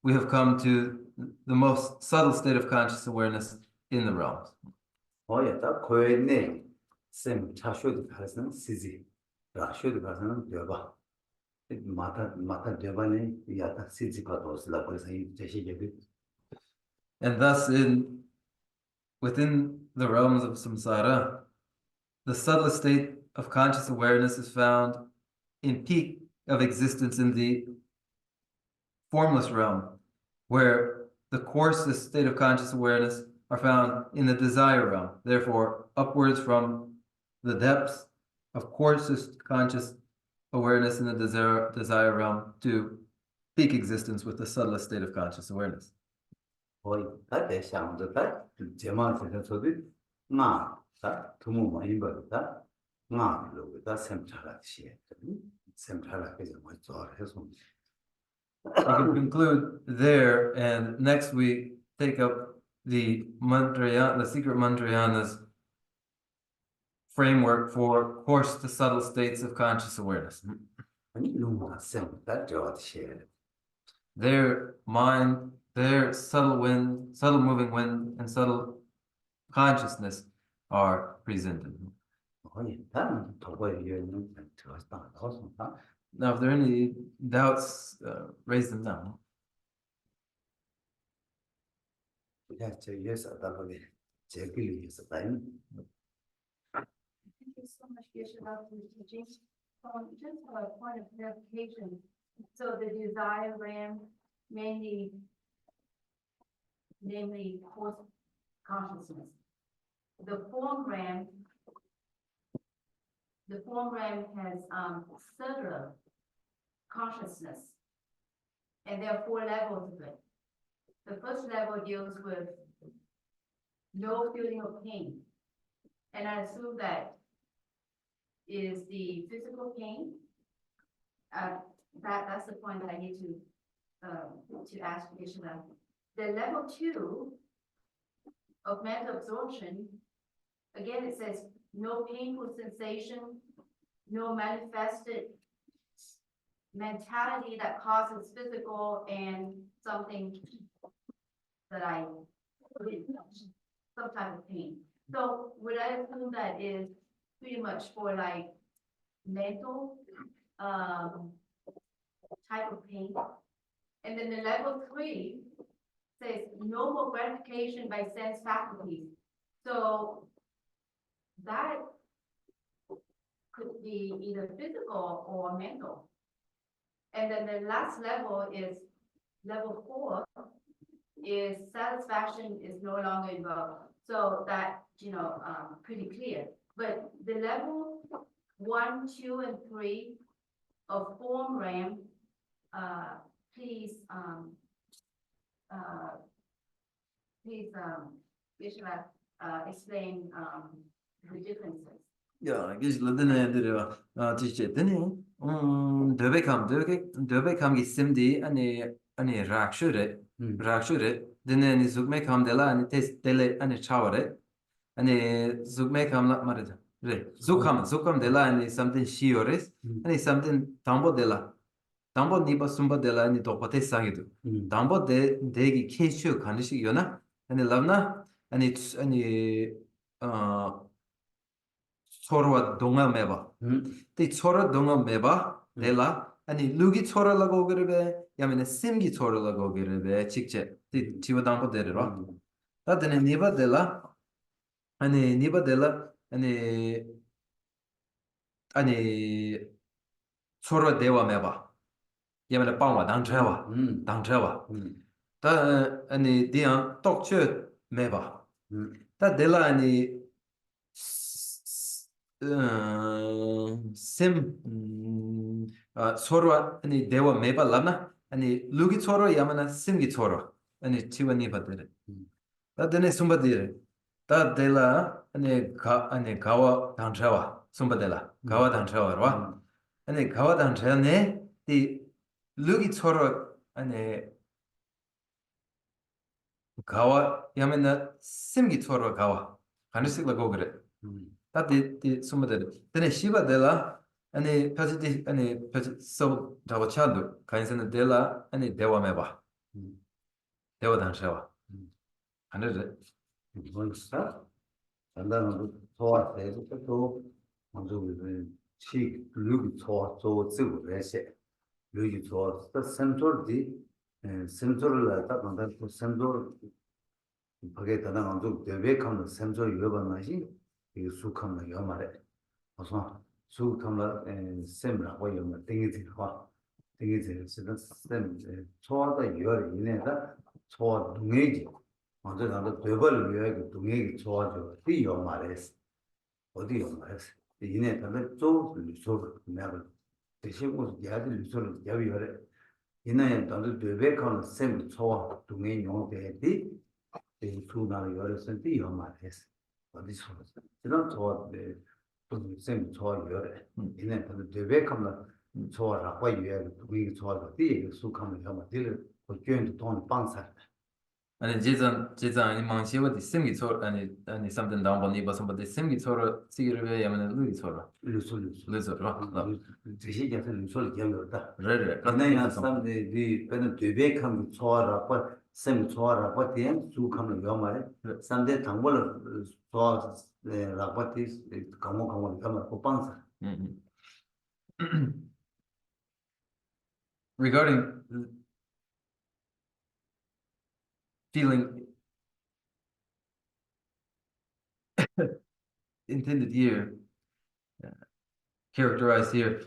we have come to the most subtle state of conscious awareness in the realms. 딱 고였네 쌤 차쇼도 가서는 시지 라쇼도 가서는 되봐 마타 되바네 야타 시지가 도스라 그래서 이 제시제비 And thus, within the realms of samsara, the subtlest state of conscious awareness is found in peak of existence in the formless realm, where the coarsest state of conscious awareness are found in the desire realm. Therefore, upwards from the depths of coarsest conscious awareness in the desire realm to peak existence with the subtlest state of conscious awareness. 다 대상도 다 제마에서도 나다 두모 많이 벌다 나로 다 샘차라시 샘차라게 뭐 저해서 We can conclude there, and next we take up the secret mantrayana's framework for coarse to subtle states of conscious awareness. 아니 너무 샘다 저어시 Their mind, their subtle moving wind, and subtle consciousness are presented. 다른 도구에 있는 들었다 나왔다 Now, if there are any doubts, raise them now. 야, 저 예사다 거기 제길이 있었다니. Thank you so much, Yeshua, for the teaching. Just a point of clarification. So the desire ram namely coarse consciousness. The form ram has subtler consciousness, and there are four levels of it. The first level deals with no feeling of pain, and I assume that is the physical pain. That's the point that I need to ask Yeshua. The level 2 of mental absorption, again, it says no painful sensation, no manifested mentality that causes physical and something that some type of pain. So would I assume that is pretty much for like mental type of pain? And then the level 3 says no more gratification by sense faculties. So that could be either physical or mental. And then the last level is level 4 is satisfaction is no longer involved. So that, pretty clear. But the level 1, 2, and 3 of form RAM, please, Vishwa, explain the differences. 야, 이게 런던에 진짜 되네. 더베캄 기심디 아니 락슈레 드네 즈ук메 감델라 아니 테스텔레 아니 차워레 아니 즈ук메 감라 마르자 레 즈ук함 델라 아니 something 시오레스 아니 something tambo nipa sumba dela ni dokpate sangidu tambo degi keshu kandishi yona 아니 lavna 아니 초로와 동아 메바 티 초로 동아 메바 데라 아니 루기 초로라고 그러베 야메네 심기 초로라고 그러베 직제 티 지와당고 데르라 다데네 니바 데라 아니 니바 데라 아니 초로 데와 메바 야메네 빵와 당체와 다 아니 디안 똑체 메바 다 데라 아니 심 서로 아니 대화 매발라나 아니 루기 서로 야마나 심기 서로 아니 치와니 바데레 다데네 숨바디레 다데라 아니 가와 단차와 숨바데라 가와 단차와와 아니 가와 단차네 디 루기 서로 아니 가와 야마나 심기 서로 가와 가르식라 고그레 다디 숨바데레 데네 시바데라 아니 파지디 아니 파지 소 다와찬도 카인선의 데라 아니 대화메바 대화 단샤와 하늘에 뭔가 단단한 소화해서 또 먼저 치 루기 소화 저거 레세 루기 소화 센터디 센터를 딱 만들 센터 그게 다른 안도 대백하는 센터 유업하나시 이 수kamla 요마레 어서 수kamla 셈라 고요마 땡이지와 땡이지 셈 초화다 유월 이내다 초화 동해지 먼저 나도 되벌 위에 동해기 초화죠 이 요마레스 어디 요마레스 이내 다들 좀 리소르 내가 대신고 야들 리소르 야비열에 이내 다들 되백하는 셈 초화 동해 용어대디 이 수나를 열었을 때 요마레스 어디서 이런 저한테 좀 좋아요. 이내 그 대백함나 좋아라고 이해해. 우리 좋아도 뒤에 수kam을 하면 될 고견도 돈 방사. 아니 제자 아니 망시와 디심기 소 아니 something down bon이 버 somebody 심기 소로 시기를 야면 루기 소로 루소로 지시자서 루소를 기억했다. 레레 근데 사람들이 배는 대백함 좋아라고 셈 좋아라고 된 수kam을 요 말에 상대 당벌을 좋아 라바티 강모 하면 고방사. regarding feeling intended here characterized here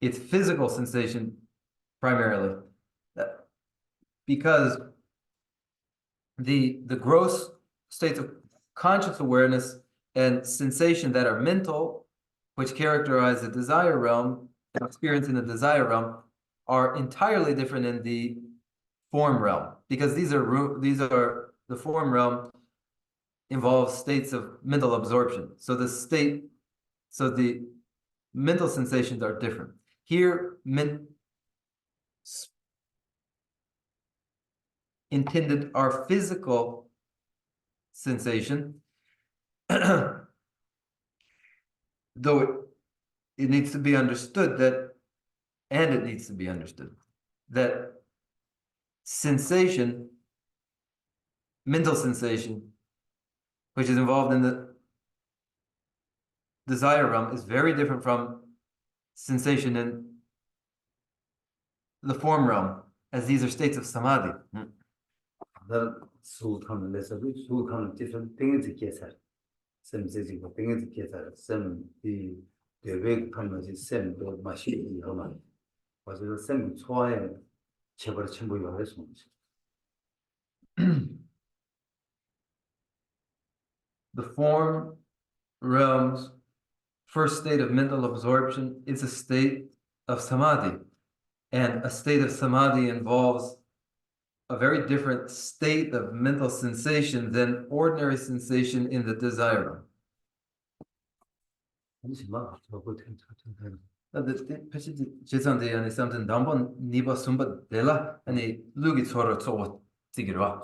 it's physical sensation primarily because the gross states of conscious awareness and sensation that are mental, which characterize the desire realm and experience in the desire realm, are entirely different in the form realm, because these are the form realm involves states of mental absorption. So the mental sensations are different. Here, intended are physical sensation, though it needs to be understood that sensation, mental sensation, which is involved in the desire realm, is very different from sensation in the form realm, as these are states of samadhi. 수kam을 내서 수kam을 different things 계산. 셈세지고 things 계산. 셈이 대백하면서 셈도 마시기 하면 그래서 셈 초화에 제발 첨부가 해서 The form realm's first state of mental absorption is a state of samadhi, and a state of samadhi involves a very different state of mental sensation than ordinary sensation in the desire realm. 잠시만 저거 된 죄송한데 아니 something 한번 니바 숨바 데라 아니 루기 서로 저 지기로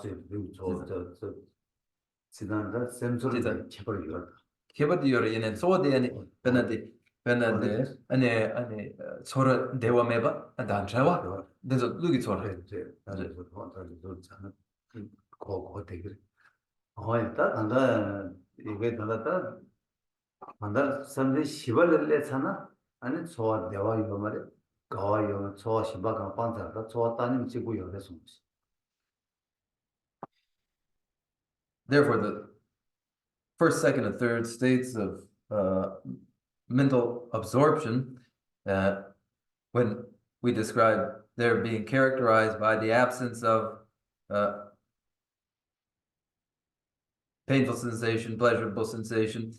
저저 지난다 샘소를 쳐버려 개버디어로 얘네 소데 아니 베나데 아니 서로 대화해봐 단자와 그래서 루기 서로 나도 그것도 저는 그거 되게 일단 난다 이게 난다 난다 선대 시발을 내잖아 아니 소와 대화 이거 말이야 가와 이거 소와 시바가 반자다 소와 따님 지고 여기서 therefore the first, second, and third states of mental absorption, when we describe they're being characterized by the absence of painful sensation, pleasurable sensation,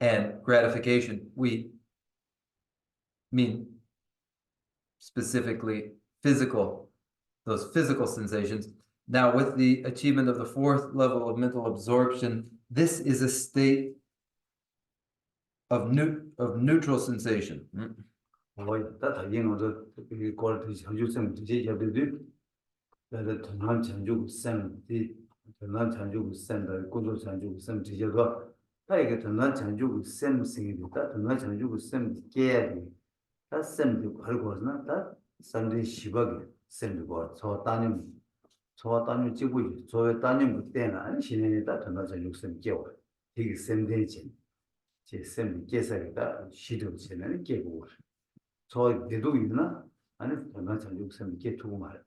and gratification, we mean specifically those physical sensations. Now, with the achievement of the fourth level of mental absorption, this is a state of neutral sensation. 다 이행어도 이 꼴도 현주성 제자들이 내가 전환 전주 쌤이 전환 전주 쌤의 고도 전주 쌤 제자가 다 이게 전환 전주 쌤 생기다 전환 전주 쌤 깨야지 다 쌤도 알고서는 다 쌤의 시박이 쌤도 저 따님 찍고 저의 따님 그때는 아니 신행이다 전환 전주 쌤 깨워 되게 쌤되지 제 쌤이 깨서다 시도 지내는 깨고 저 내도 있나? 아니 전환 전주 쌤 깨 두고 말해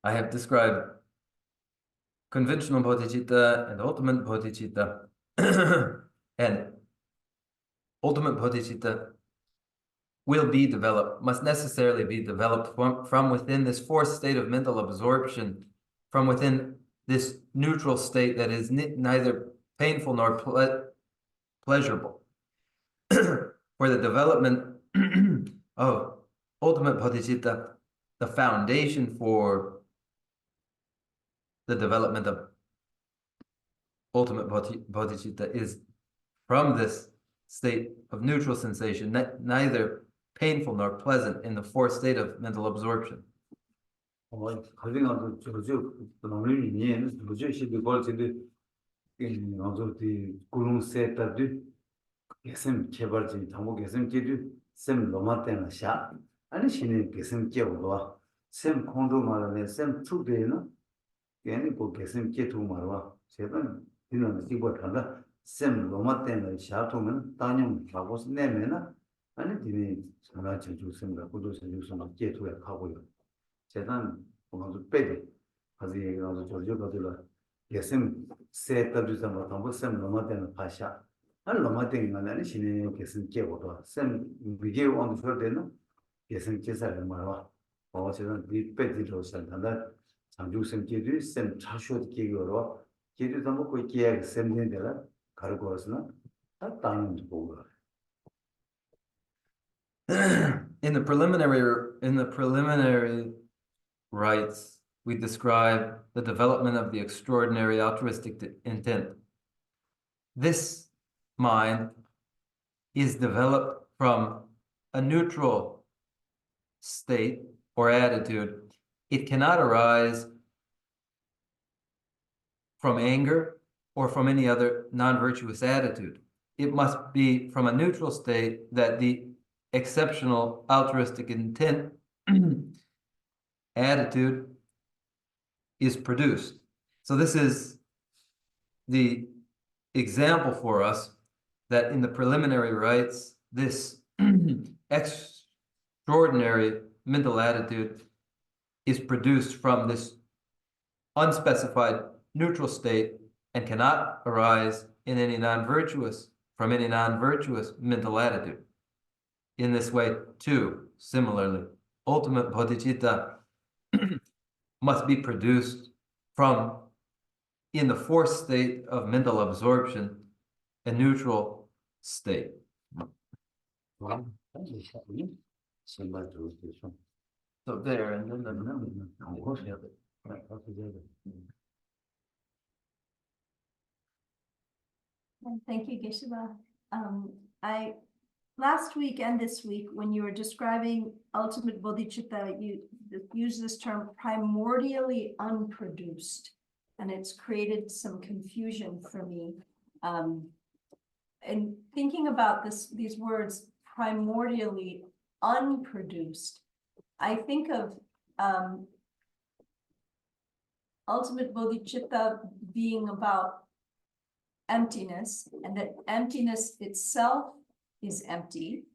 I have described conventional bodhicitta and ultimate bodhicitta. And ultimate bodhicitta will be developed, must necessarily be developed from within this fourth state of mental absorption, from within this neutral state that is neither painful nor pleasurable. For the development of ultimate bodhicitta, the foundation for the development of ultimate bodhicitta is from this state of neutral sensation, neither painful nor pleasant, in the fourth state of mental absorption. 가정하고 저저 너는 이해는 저저 시비 걸지도 이 어저디 구릉세다도 계속 개발지 당고 계속 제도 샘 로마테나 샤 아니 신의 계속 깨고와 샘 콘도 말하네 샘 투데나 괜히 그 계속 깨도 말와 제가 이런 이거 간다 샘 로마테나 샤 통은 단용 하고 내면은 아니 디니 전화 전주 샘가 고도 전주 샘 깨도야 하고요 제단 먼저 빼대 가지 가서 저저 가들라 예sem 세트도 좀 한번 샘 로마테나 파샤 한 로마테나 아니 신의 계속 깨고도 샘 위게 온 소되는 계속 제사를 말와 제가 이 빼지로 산다 장주 샘 깨도 샘 차쇼도 깨고로 깨도 좀 거기 깨 샘된데라 가르고서나 다 땅을 보고 In the preliminary rites, we describe the development of the extraordinary altruistic intent. This mind is developed from a neutral state or attitude. It cannot arise from anger or from any other non-virtuous attitude. It must be from a neutral state that the exceptional altruistic intent attitude is produced. So this is the example for us that in the preliminary rites, this extraordinary mental attitude is produced from this unspecified neutral state and cannot arise in any non-virtuous mental attitude. In this way, too, similarly, ultimate bodhicitta must be produced from, in the fourth state of mental absorption, a neutral state. So there, and then Thank you, Geshe-la. I last week and this week, when you were describing ultimate bodhicitta, you used this term primordially unproduced, and it's created some confusion for me. And thinking about these words, primordially unproduced, I think of ultimate bodhicitta being about emptiness, and that emptiness itself is empty,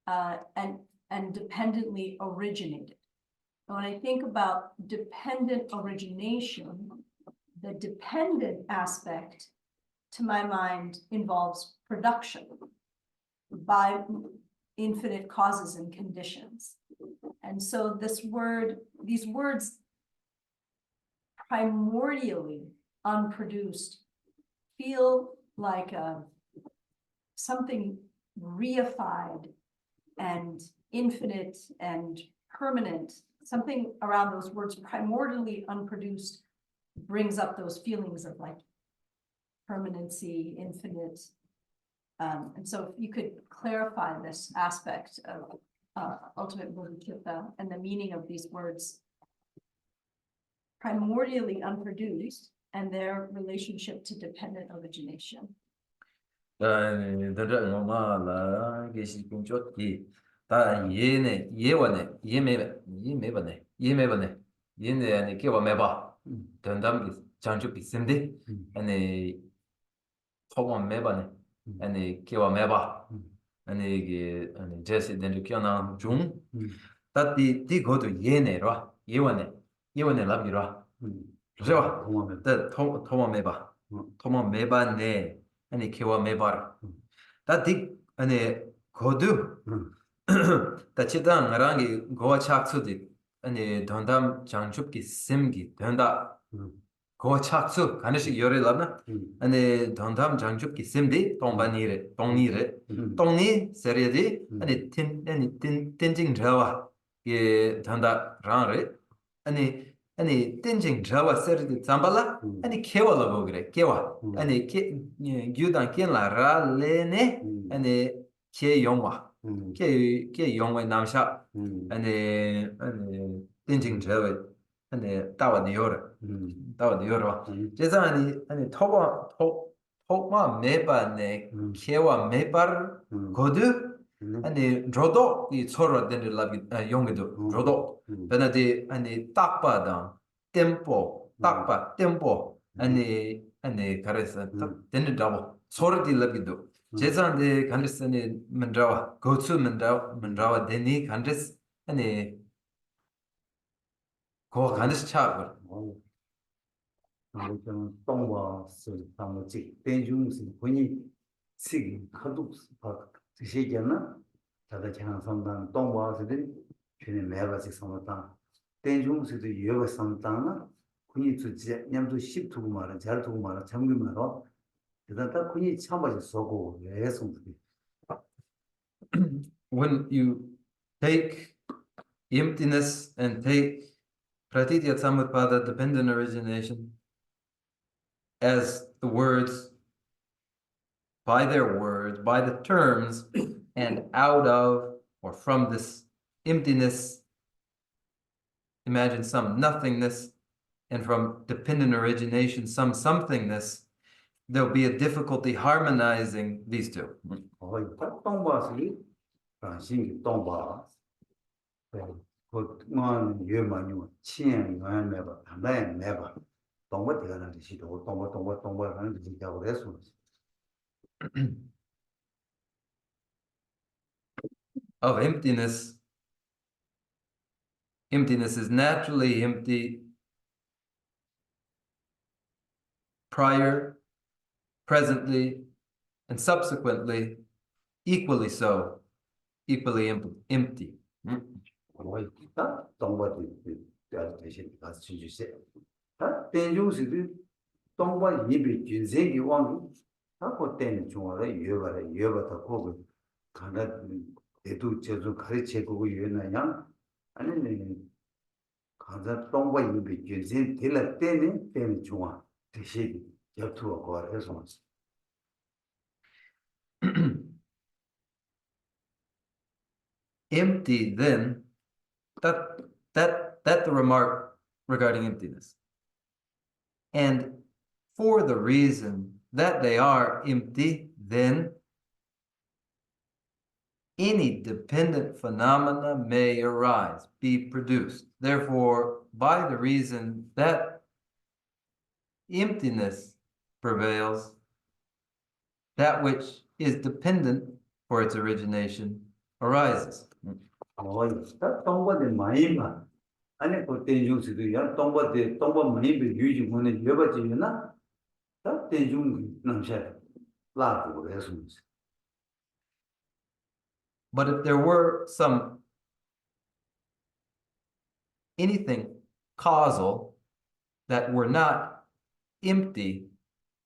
and dependently originated. And when I think about dependent origination, the dependent aspect, to my mind, involves production by infinite causes and conditions. And so these words, primordially unproduced, feel like something reified and infinite and permanent. Something around those words, primordially unproduced, brings up those feelings of like permanency, infinite. And so if you could clarify this aspect of ultimate bodhicitta and the meaning of these words, primordially unproduced, and their relationship to dependent origination. 아니 개와 매봐라. 다딕 아니 고두. 다 치단 나랑이 고와 착수디 아니 돈담 장축기 셈기 된다. 고와 착수 가능시 요래라나. 아니 돈담 장축기 셈디 동반이레 동니레 동니 세리디 아니 텐징 자와 예 된다 라레 아니 텐징 자와 세리디 잠발라 아니 개와라고 그래 개와 아니 gyudan kien la ra le ne ane ke yongwa ke yongwa namsha ane tenjing jewe ane tawa de yor jeza ane tokma meba ne kewa mebar godu ane rodo I choro den la yongdo rodo benade ane takpa da tempo ane karesa den double sort di labido jezan de kandisane mandrawa go to mandrawa deni kandis ane ko kandis cha 동과 상무직 대중시 본이 식 하도 그 시기에는 다들 그냥 상담 동과들이 주는 매바지 상담 대중시도 여러 상담은 군이 주지 냠도 10두고 말은 잘 두고 말은 정규 말어 그다다 군이 참바지 쏘고 예송들이 when you take emptiness and take pratitya samutpada dependent origination as the words by their words by the terms and out of or from this emptiness imagine some nothingness and from dependent origination, some somethingness, there'll be a difficulty harmonizing these two. Of emptiness, emptiness is naturally empty prior, presently, and subsequently, equally so, equally empty. 강자 동바 이비 규진 딜라 때는 중앙 대시 옆투어 거에서 Empty, then, that the remark regarding emptiness. And for the reason that they are empty, then any dependent phenomena may arise, be produced. Therefore, by the reason that emptiness prevails, that which is dependent for its origination arises. 다 동바데 마이마 아니 그 대중수도 야 동바데 동바 마이베 유지 보내 여바지나 다 대중 남샤 라고 그래서 But if there were anything causal that were not empty,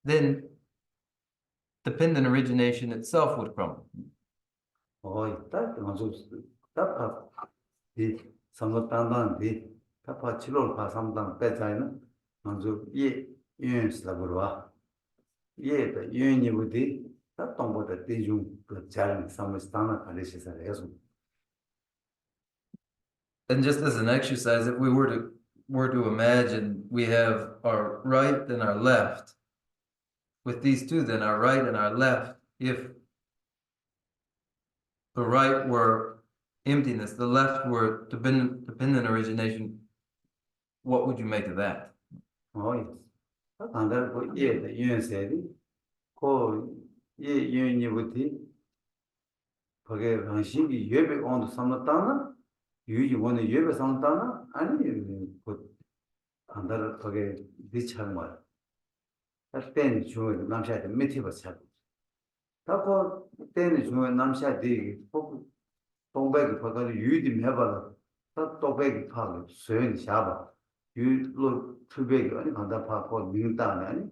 then dependent origination itself would crumble. 다 맞아 이 삼단단디 타파 치료를 파삼단 빼자이는 먼저 예 유엔스라고 봐 예의 유엔이부디 다 동보다 대중 그 자랑 삼스타나 관리시설 해서 And just as an exercise, if we were to imagine we have our right and our left, with these two, then our right and our left, if the right were emptiness, the left were dependent origination, what would you make of that? 단단 그 예의 유엔스에디 그 예 유엔이부디 거기에 방식이 예배 온도 삼았다나 유지 원의 예배 삼았다나 아니 그 단단 거기에 비치한 말 때는 중에 남샤한테 미티버 찾고 다고 때는 중에 남샤한테 동백이 파가지고 유디 해봐라 다 동백이 파고 수행이 잡아 유로 투백이 아니 간다 파고 민다네 아니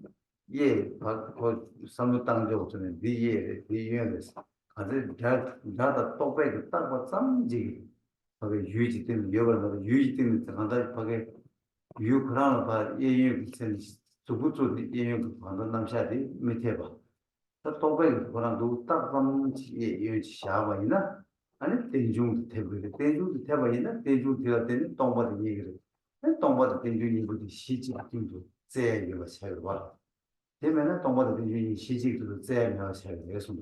예 파고 삼무땅 저거는 뒤에 뒤에서 아주 자다 동백이 딱고 쌈지 거기 유지 때문에 여벌 유지 때문에 간다 파게 유 그라는 바 예예 비슷한 수부조 예예 방금 남샤디 밑에 봐. 또 동백 그라도 딱 감지 예 샤바이나 아니 대중 대부분 대중 대바이나 대중 되어 되는 동바의 얘기를. 동바의 대중이 이부터 시지 같은도 제가 잘 봐. 되면은 동바의 대중이 시지도 제가 잘 해서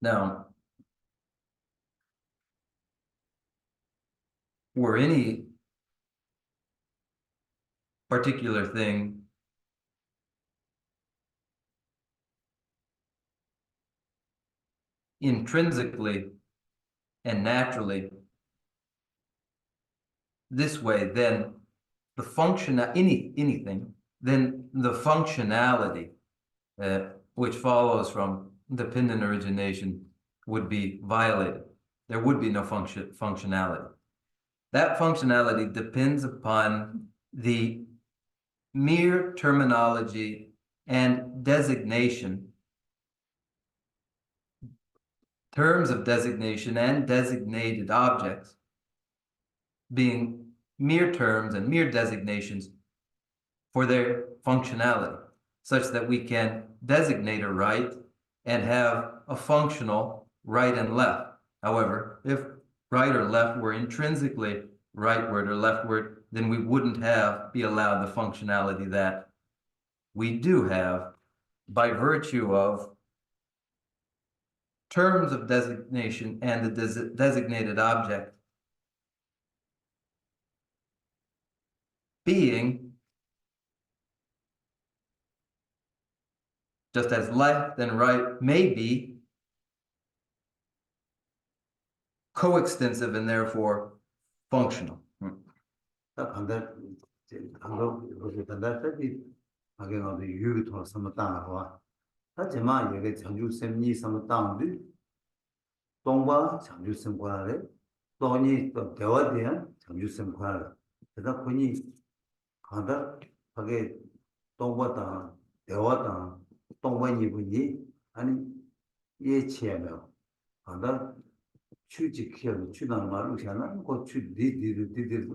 Now, were any particular thing intrinsically and naturally this way, then the anything, then the functionality which follows from dependent origination would be violated. There would be no functionality. That functionality depends upon the mere terminology and designation, terms of designation and designated objects being mere terms and mere designations for their functionality, such that we can designate a right and have a functional right and left. However, if right or left were intrinsically rightward or leftward, then we wouldn't be allowed the functionality that we do have by virtue of terms of designation and the designated object being just as left and right may be coextensive and therefore functional. 다 반대 방금 반대까지 하게 나도 유기토 삼다와 하지만 이게 전주 셈니 삼다인데 동바 전주 sem과래 돈이 또 대화돼야 장주선 관할. 그다 보니 간다 하게 동보다 대화다 동반이 분이 아니 예치하며 간다 취직해야 취단 말로 하나 고취 디디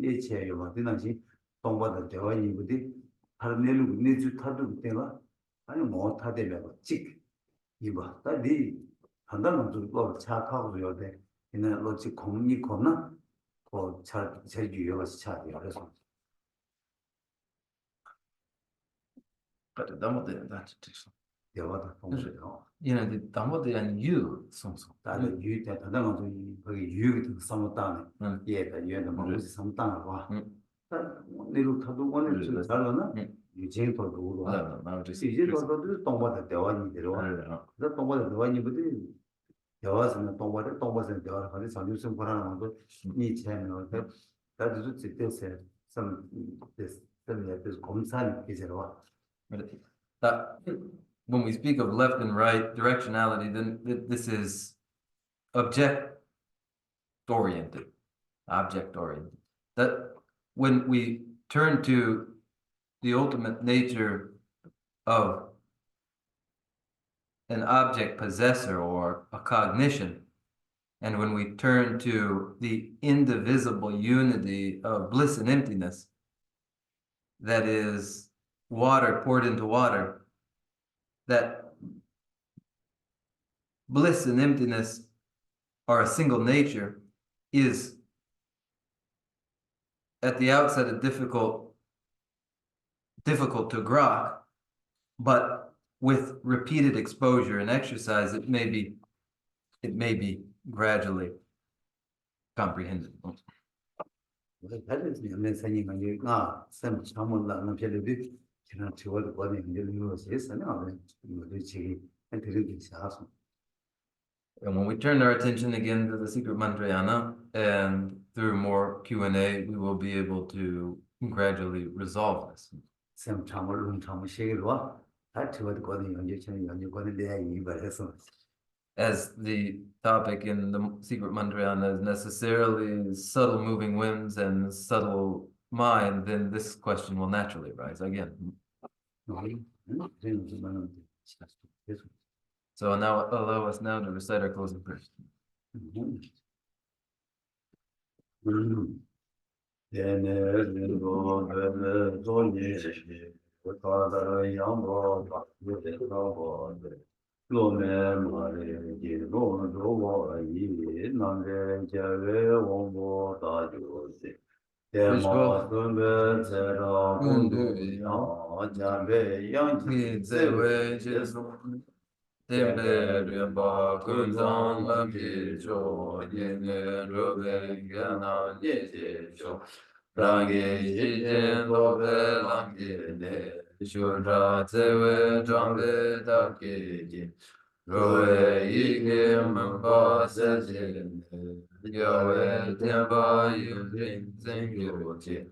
예치해요 맞는지 동보다 대화니 분이 다른 일로 내주 타도 때가 아니 못 타되면 직 이봐 다디 한다는 줄거 차하고 요데 이는 로직 공리 거나 차 제주여서 차요 그래서 But damo de that too. 대화다 동서요. You know, the damo de and you song. 다들 유대 다른 거기 유익이 삼았다네. 응. 예다 유대는 뭐 무슨 삼다나 봐. 응. 내로 타도 원래 좀 잘하나? 응. 유제도 도로. 나 이제 너도 동바다 대화니 들어. 그래서 동바다 대화니부터 대화서는 동바서 대화 가지 자유성 보라는 것도 이 채널 때 다들 뜻에서 좀 this 검사는 기재로 That when we speak of left and right directionality, then this is object oriented. That when we turn to the ultimate nature of an object possessor or a cognition, and when we turn to the indivisible unity of bliss and emptiness, that is water poured into water, that bliss and emptiness are a single nature, is at the outset a difficult to grok, but with repeated exposure and exercise, it may be gradually comprehended. 다들 연내 선생님이 쌤 참을라 남편들이 지난 지원 거는 이제 이거서 했어요. 이거 지금 드리기 시작하고. And when we turn our attention again to the secret mantrayana, and through more Q&A, we will be able to gradually resolve this. 쌤 참을 시기로 다 지원 거는 연주 거는 내가 이걸 해서. As the topic in the secret mantrayana is necessarily subtle moving winds and subtle mind, then this question will naturally arise again. So now allow us now to recite our closing prayer. Tembe kunzang lamji cho yene robe gana nye cho rangi jijin lobe lamji ne shura tsewe jambe dake ji roe ike mba se jine yawe tenpa yudin zengyo ji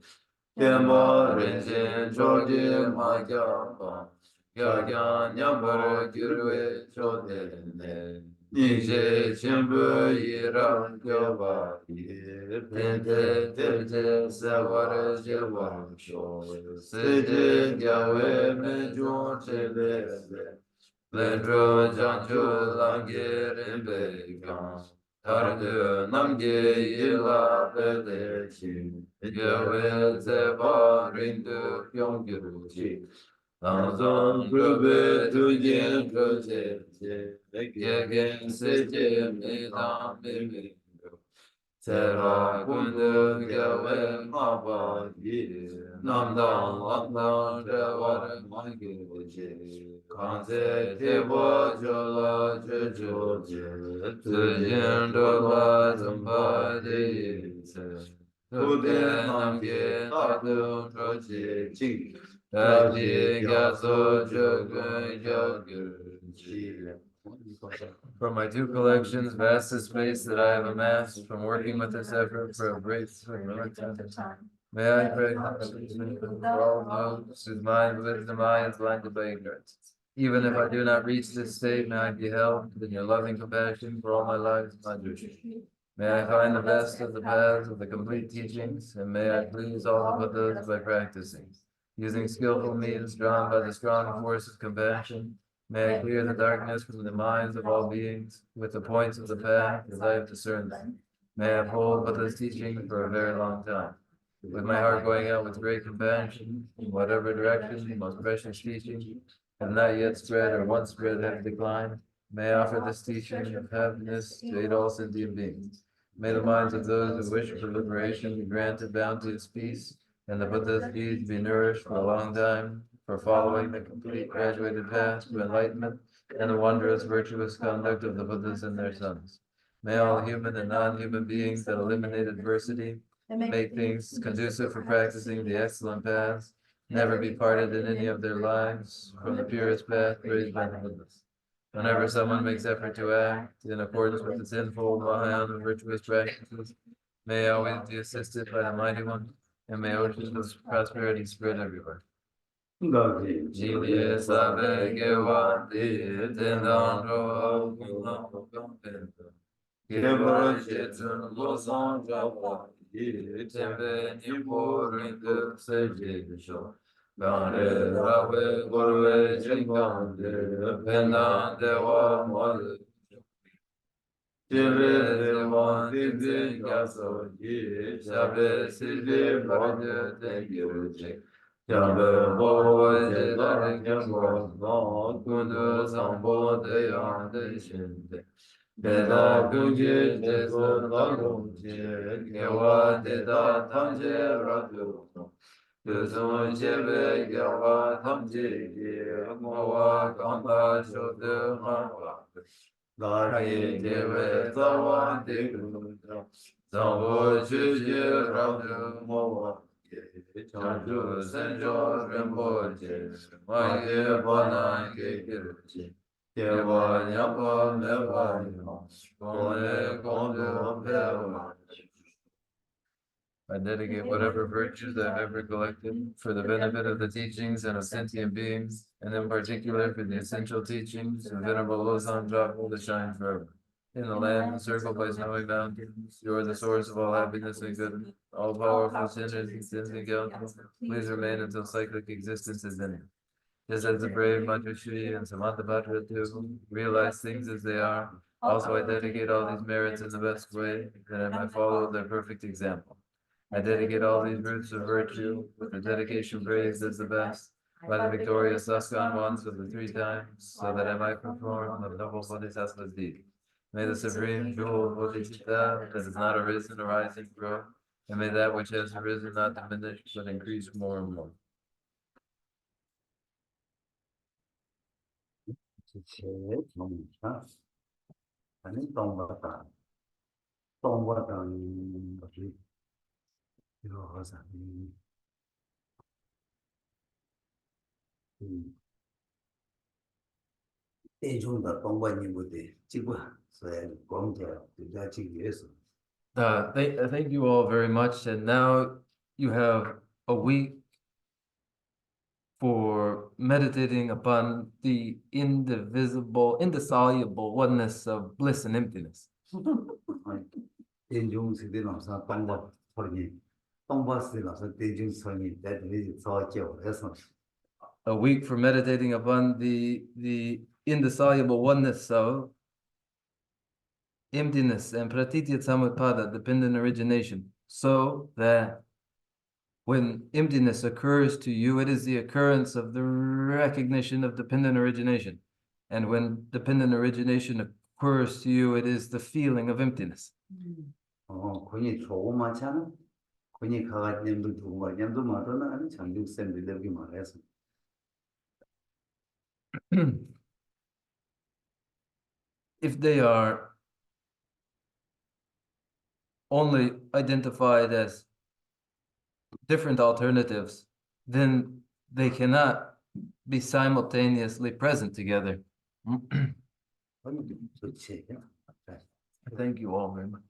tenpa rinjin choji ma kyamba Gyan nyambar gyurwe chodene Nije chimbu yira gyoba Tente tente sawar jewar sho Seje gyawe me jun chebe Lendro janju langye rinpe gyan Tardu namge yila pede chi Gyawe zeba rindu pyonggyuru chi Tanzan prabhe tujen praje Yegen seje medam mimi Tera kundu gyawe maba yi Namdang lakdang rewar mangi Kanze teba jola jojo je Tujen dola zamba de Tuden namge tatu praje ching From my two collections, vast is space that I have amassed from working with this effort for a great time. May I pray for all those whose mind, wisdom, I is blinded by ignorance. Even if I do not reach this state, may I be helped in your loving compassion for all my life, my duty. May I find the best of the paths of the complete teachings, and may I please all the Buddhas by practicing. Using skillful means drawn by the strong force of compassion, may I clear the darkness from the minds of all beings with the points of the path as I have discerned them. May I uphold Buddha's teaching for a very long time. With my heart going out with great compassion, in whatever direction the most precious teaching have not yet spread or once spread have declined, may I offer this teaching of happiness to aid all sentient beings. May the minds of those who wish for liberation be granted bounteous peace, and the Buddha's deeds be nourished for a long time, for following the complete graduated path to enlightenment and the wondrous virtuous conduct of the Buddhas and their sons. May all human and non-human beings that eliminate adversity, make things conducive for practicing the excellent paths, never be parted in any of their lives from the purest path raised by the Buddhas. Whenever someone makes effort to act in accordance with the sinful Mahayana virtuous practices, may I always be assisted by the Mighty One, and may oceans of prosperity spread everywhere. I dedicate whatever virtues I've ever collected for the benefit of the teachings and of sentient beings, and in particular for the essential teachings of Venerable Losang Dragul to shine forever. In the land encircled by snowy mountains, you are the source of all happiness and good. All powerful sinners and sins incalculable, please remain until cyclic existence is ended. Just as the brave Manjushri and Samantabhadra too realize things as they are, also I dedicate all these merits in the best way, that I might follow their perfect example. I dedicate all these roots of virtue, with the dedication praised as the best, by the victorious Saskhan ones of the 3 times, so that I might perform the noble Bodhisattva's deed. May the supreme jewel of Bodhicitta that has not arisen arise and grow, and may that which has arisen not diminish, but increase more and more. Thank you all very much, and now you have a week for meditating upon the indissoluble oneness of bliss and emptiness. A week for meditating upon the indissoluble oneness of emptiness and pratitya samutpada, dependent origination, so that when emptiness occurs to you, it is the occurrence of the recognition of dependent origination. And when dependent origination occurs to you, it is the feeling of emptiness. If they are only identified as different alternatives, then they cannot be simultaneously present together. Thank you all very much.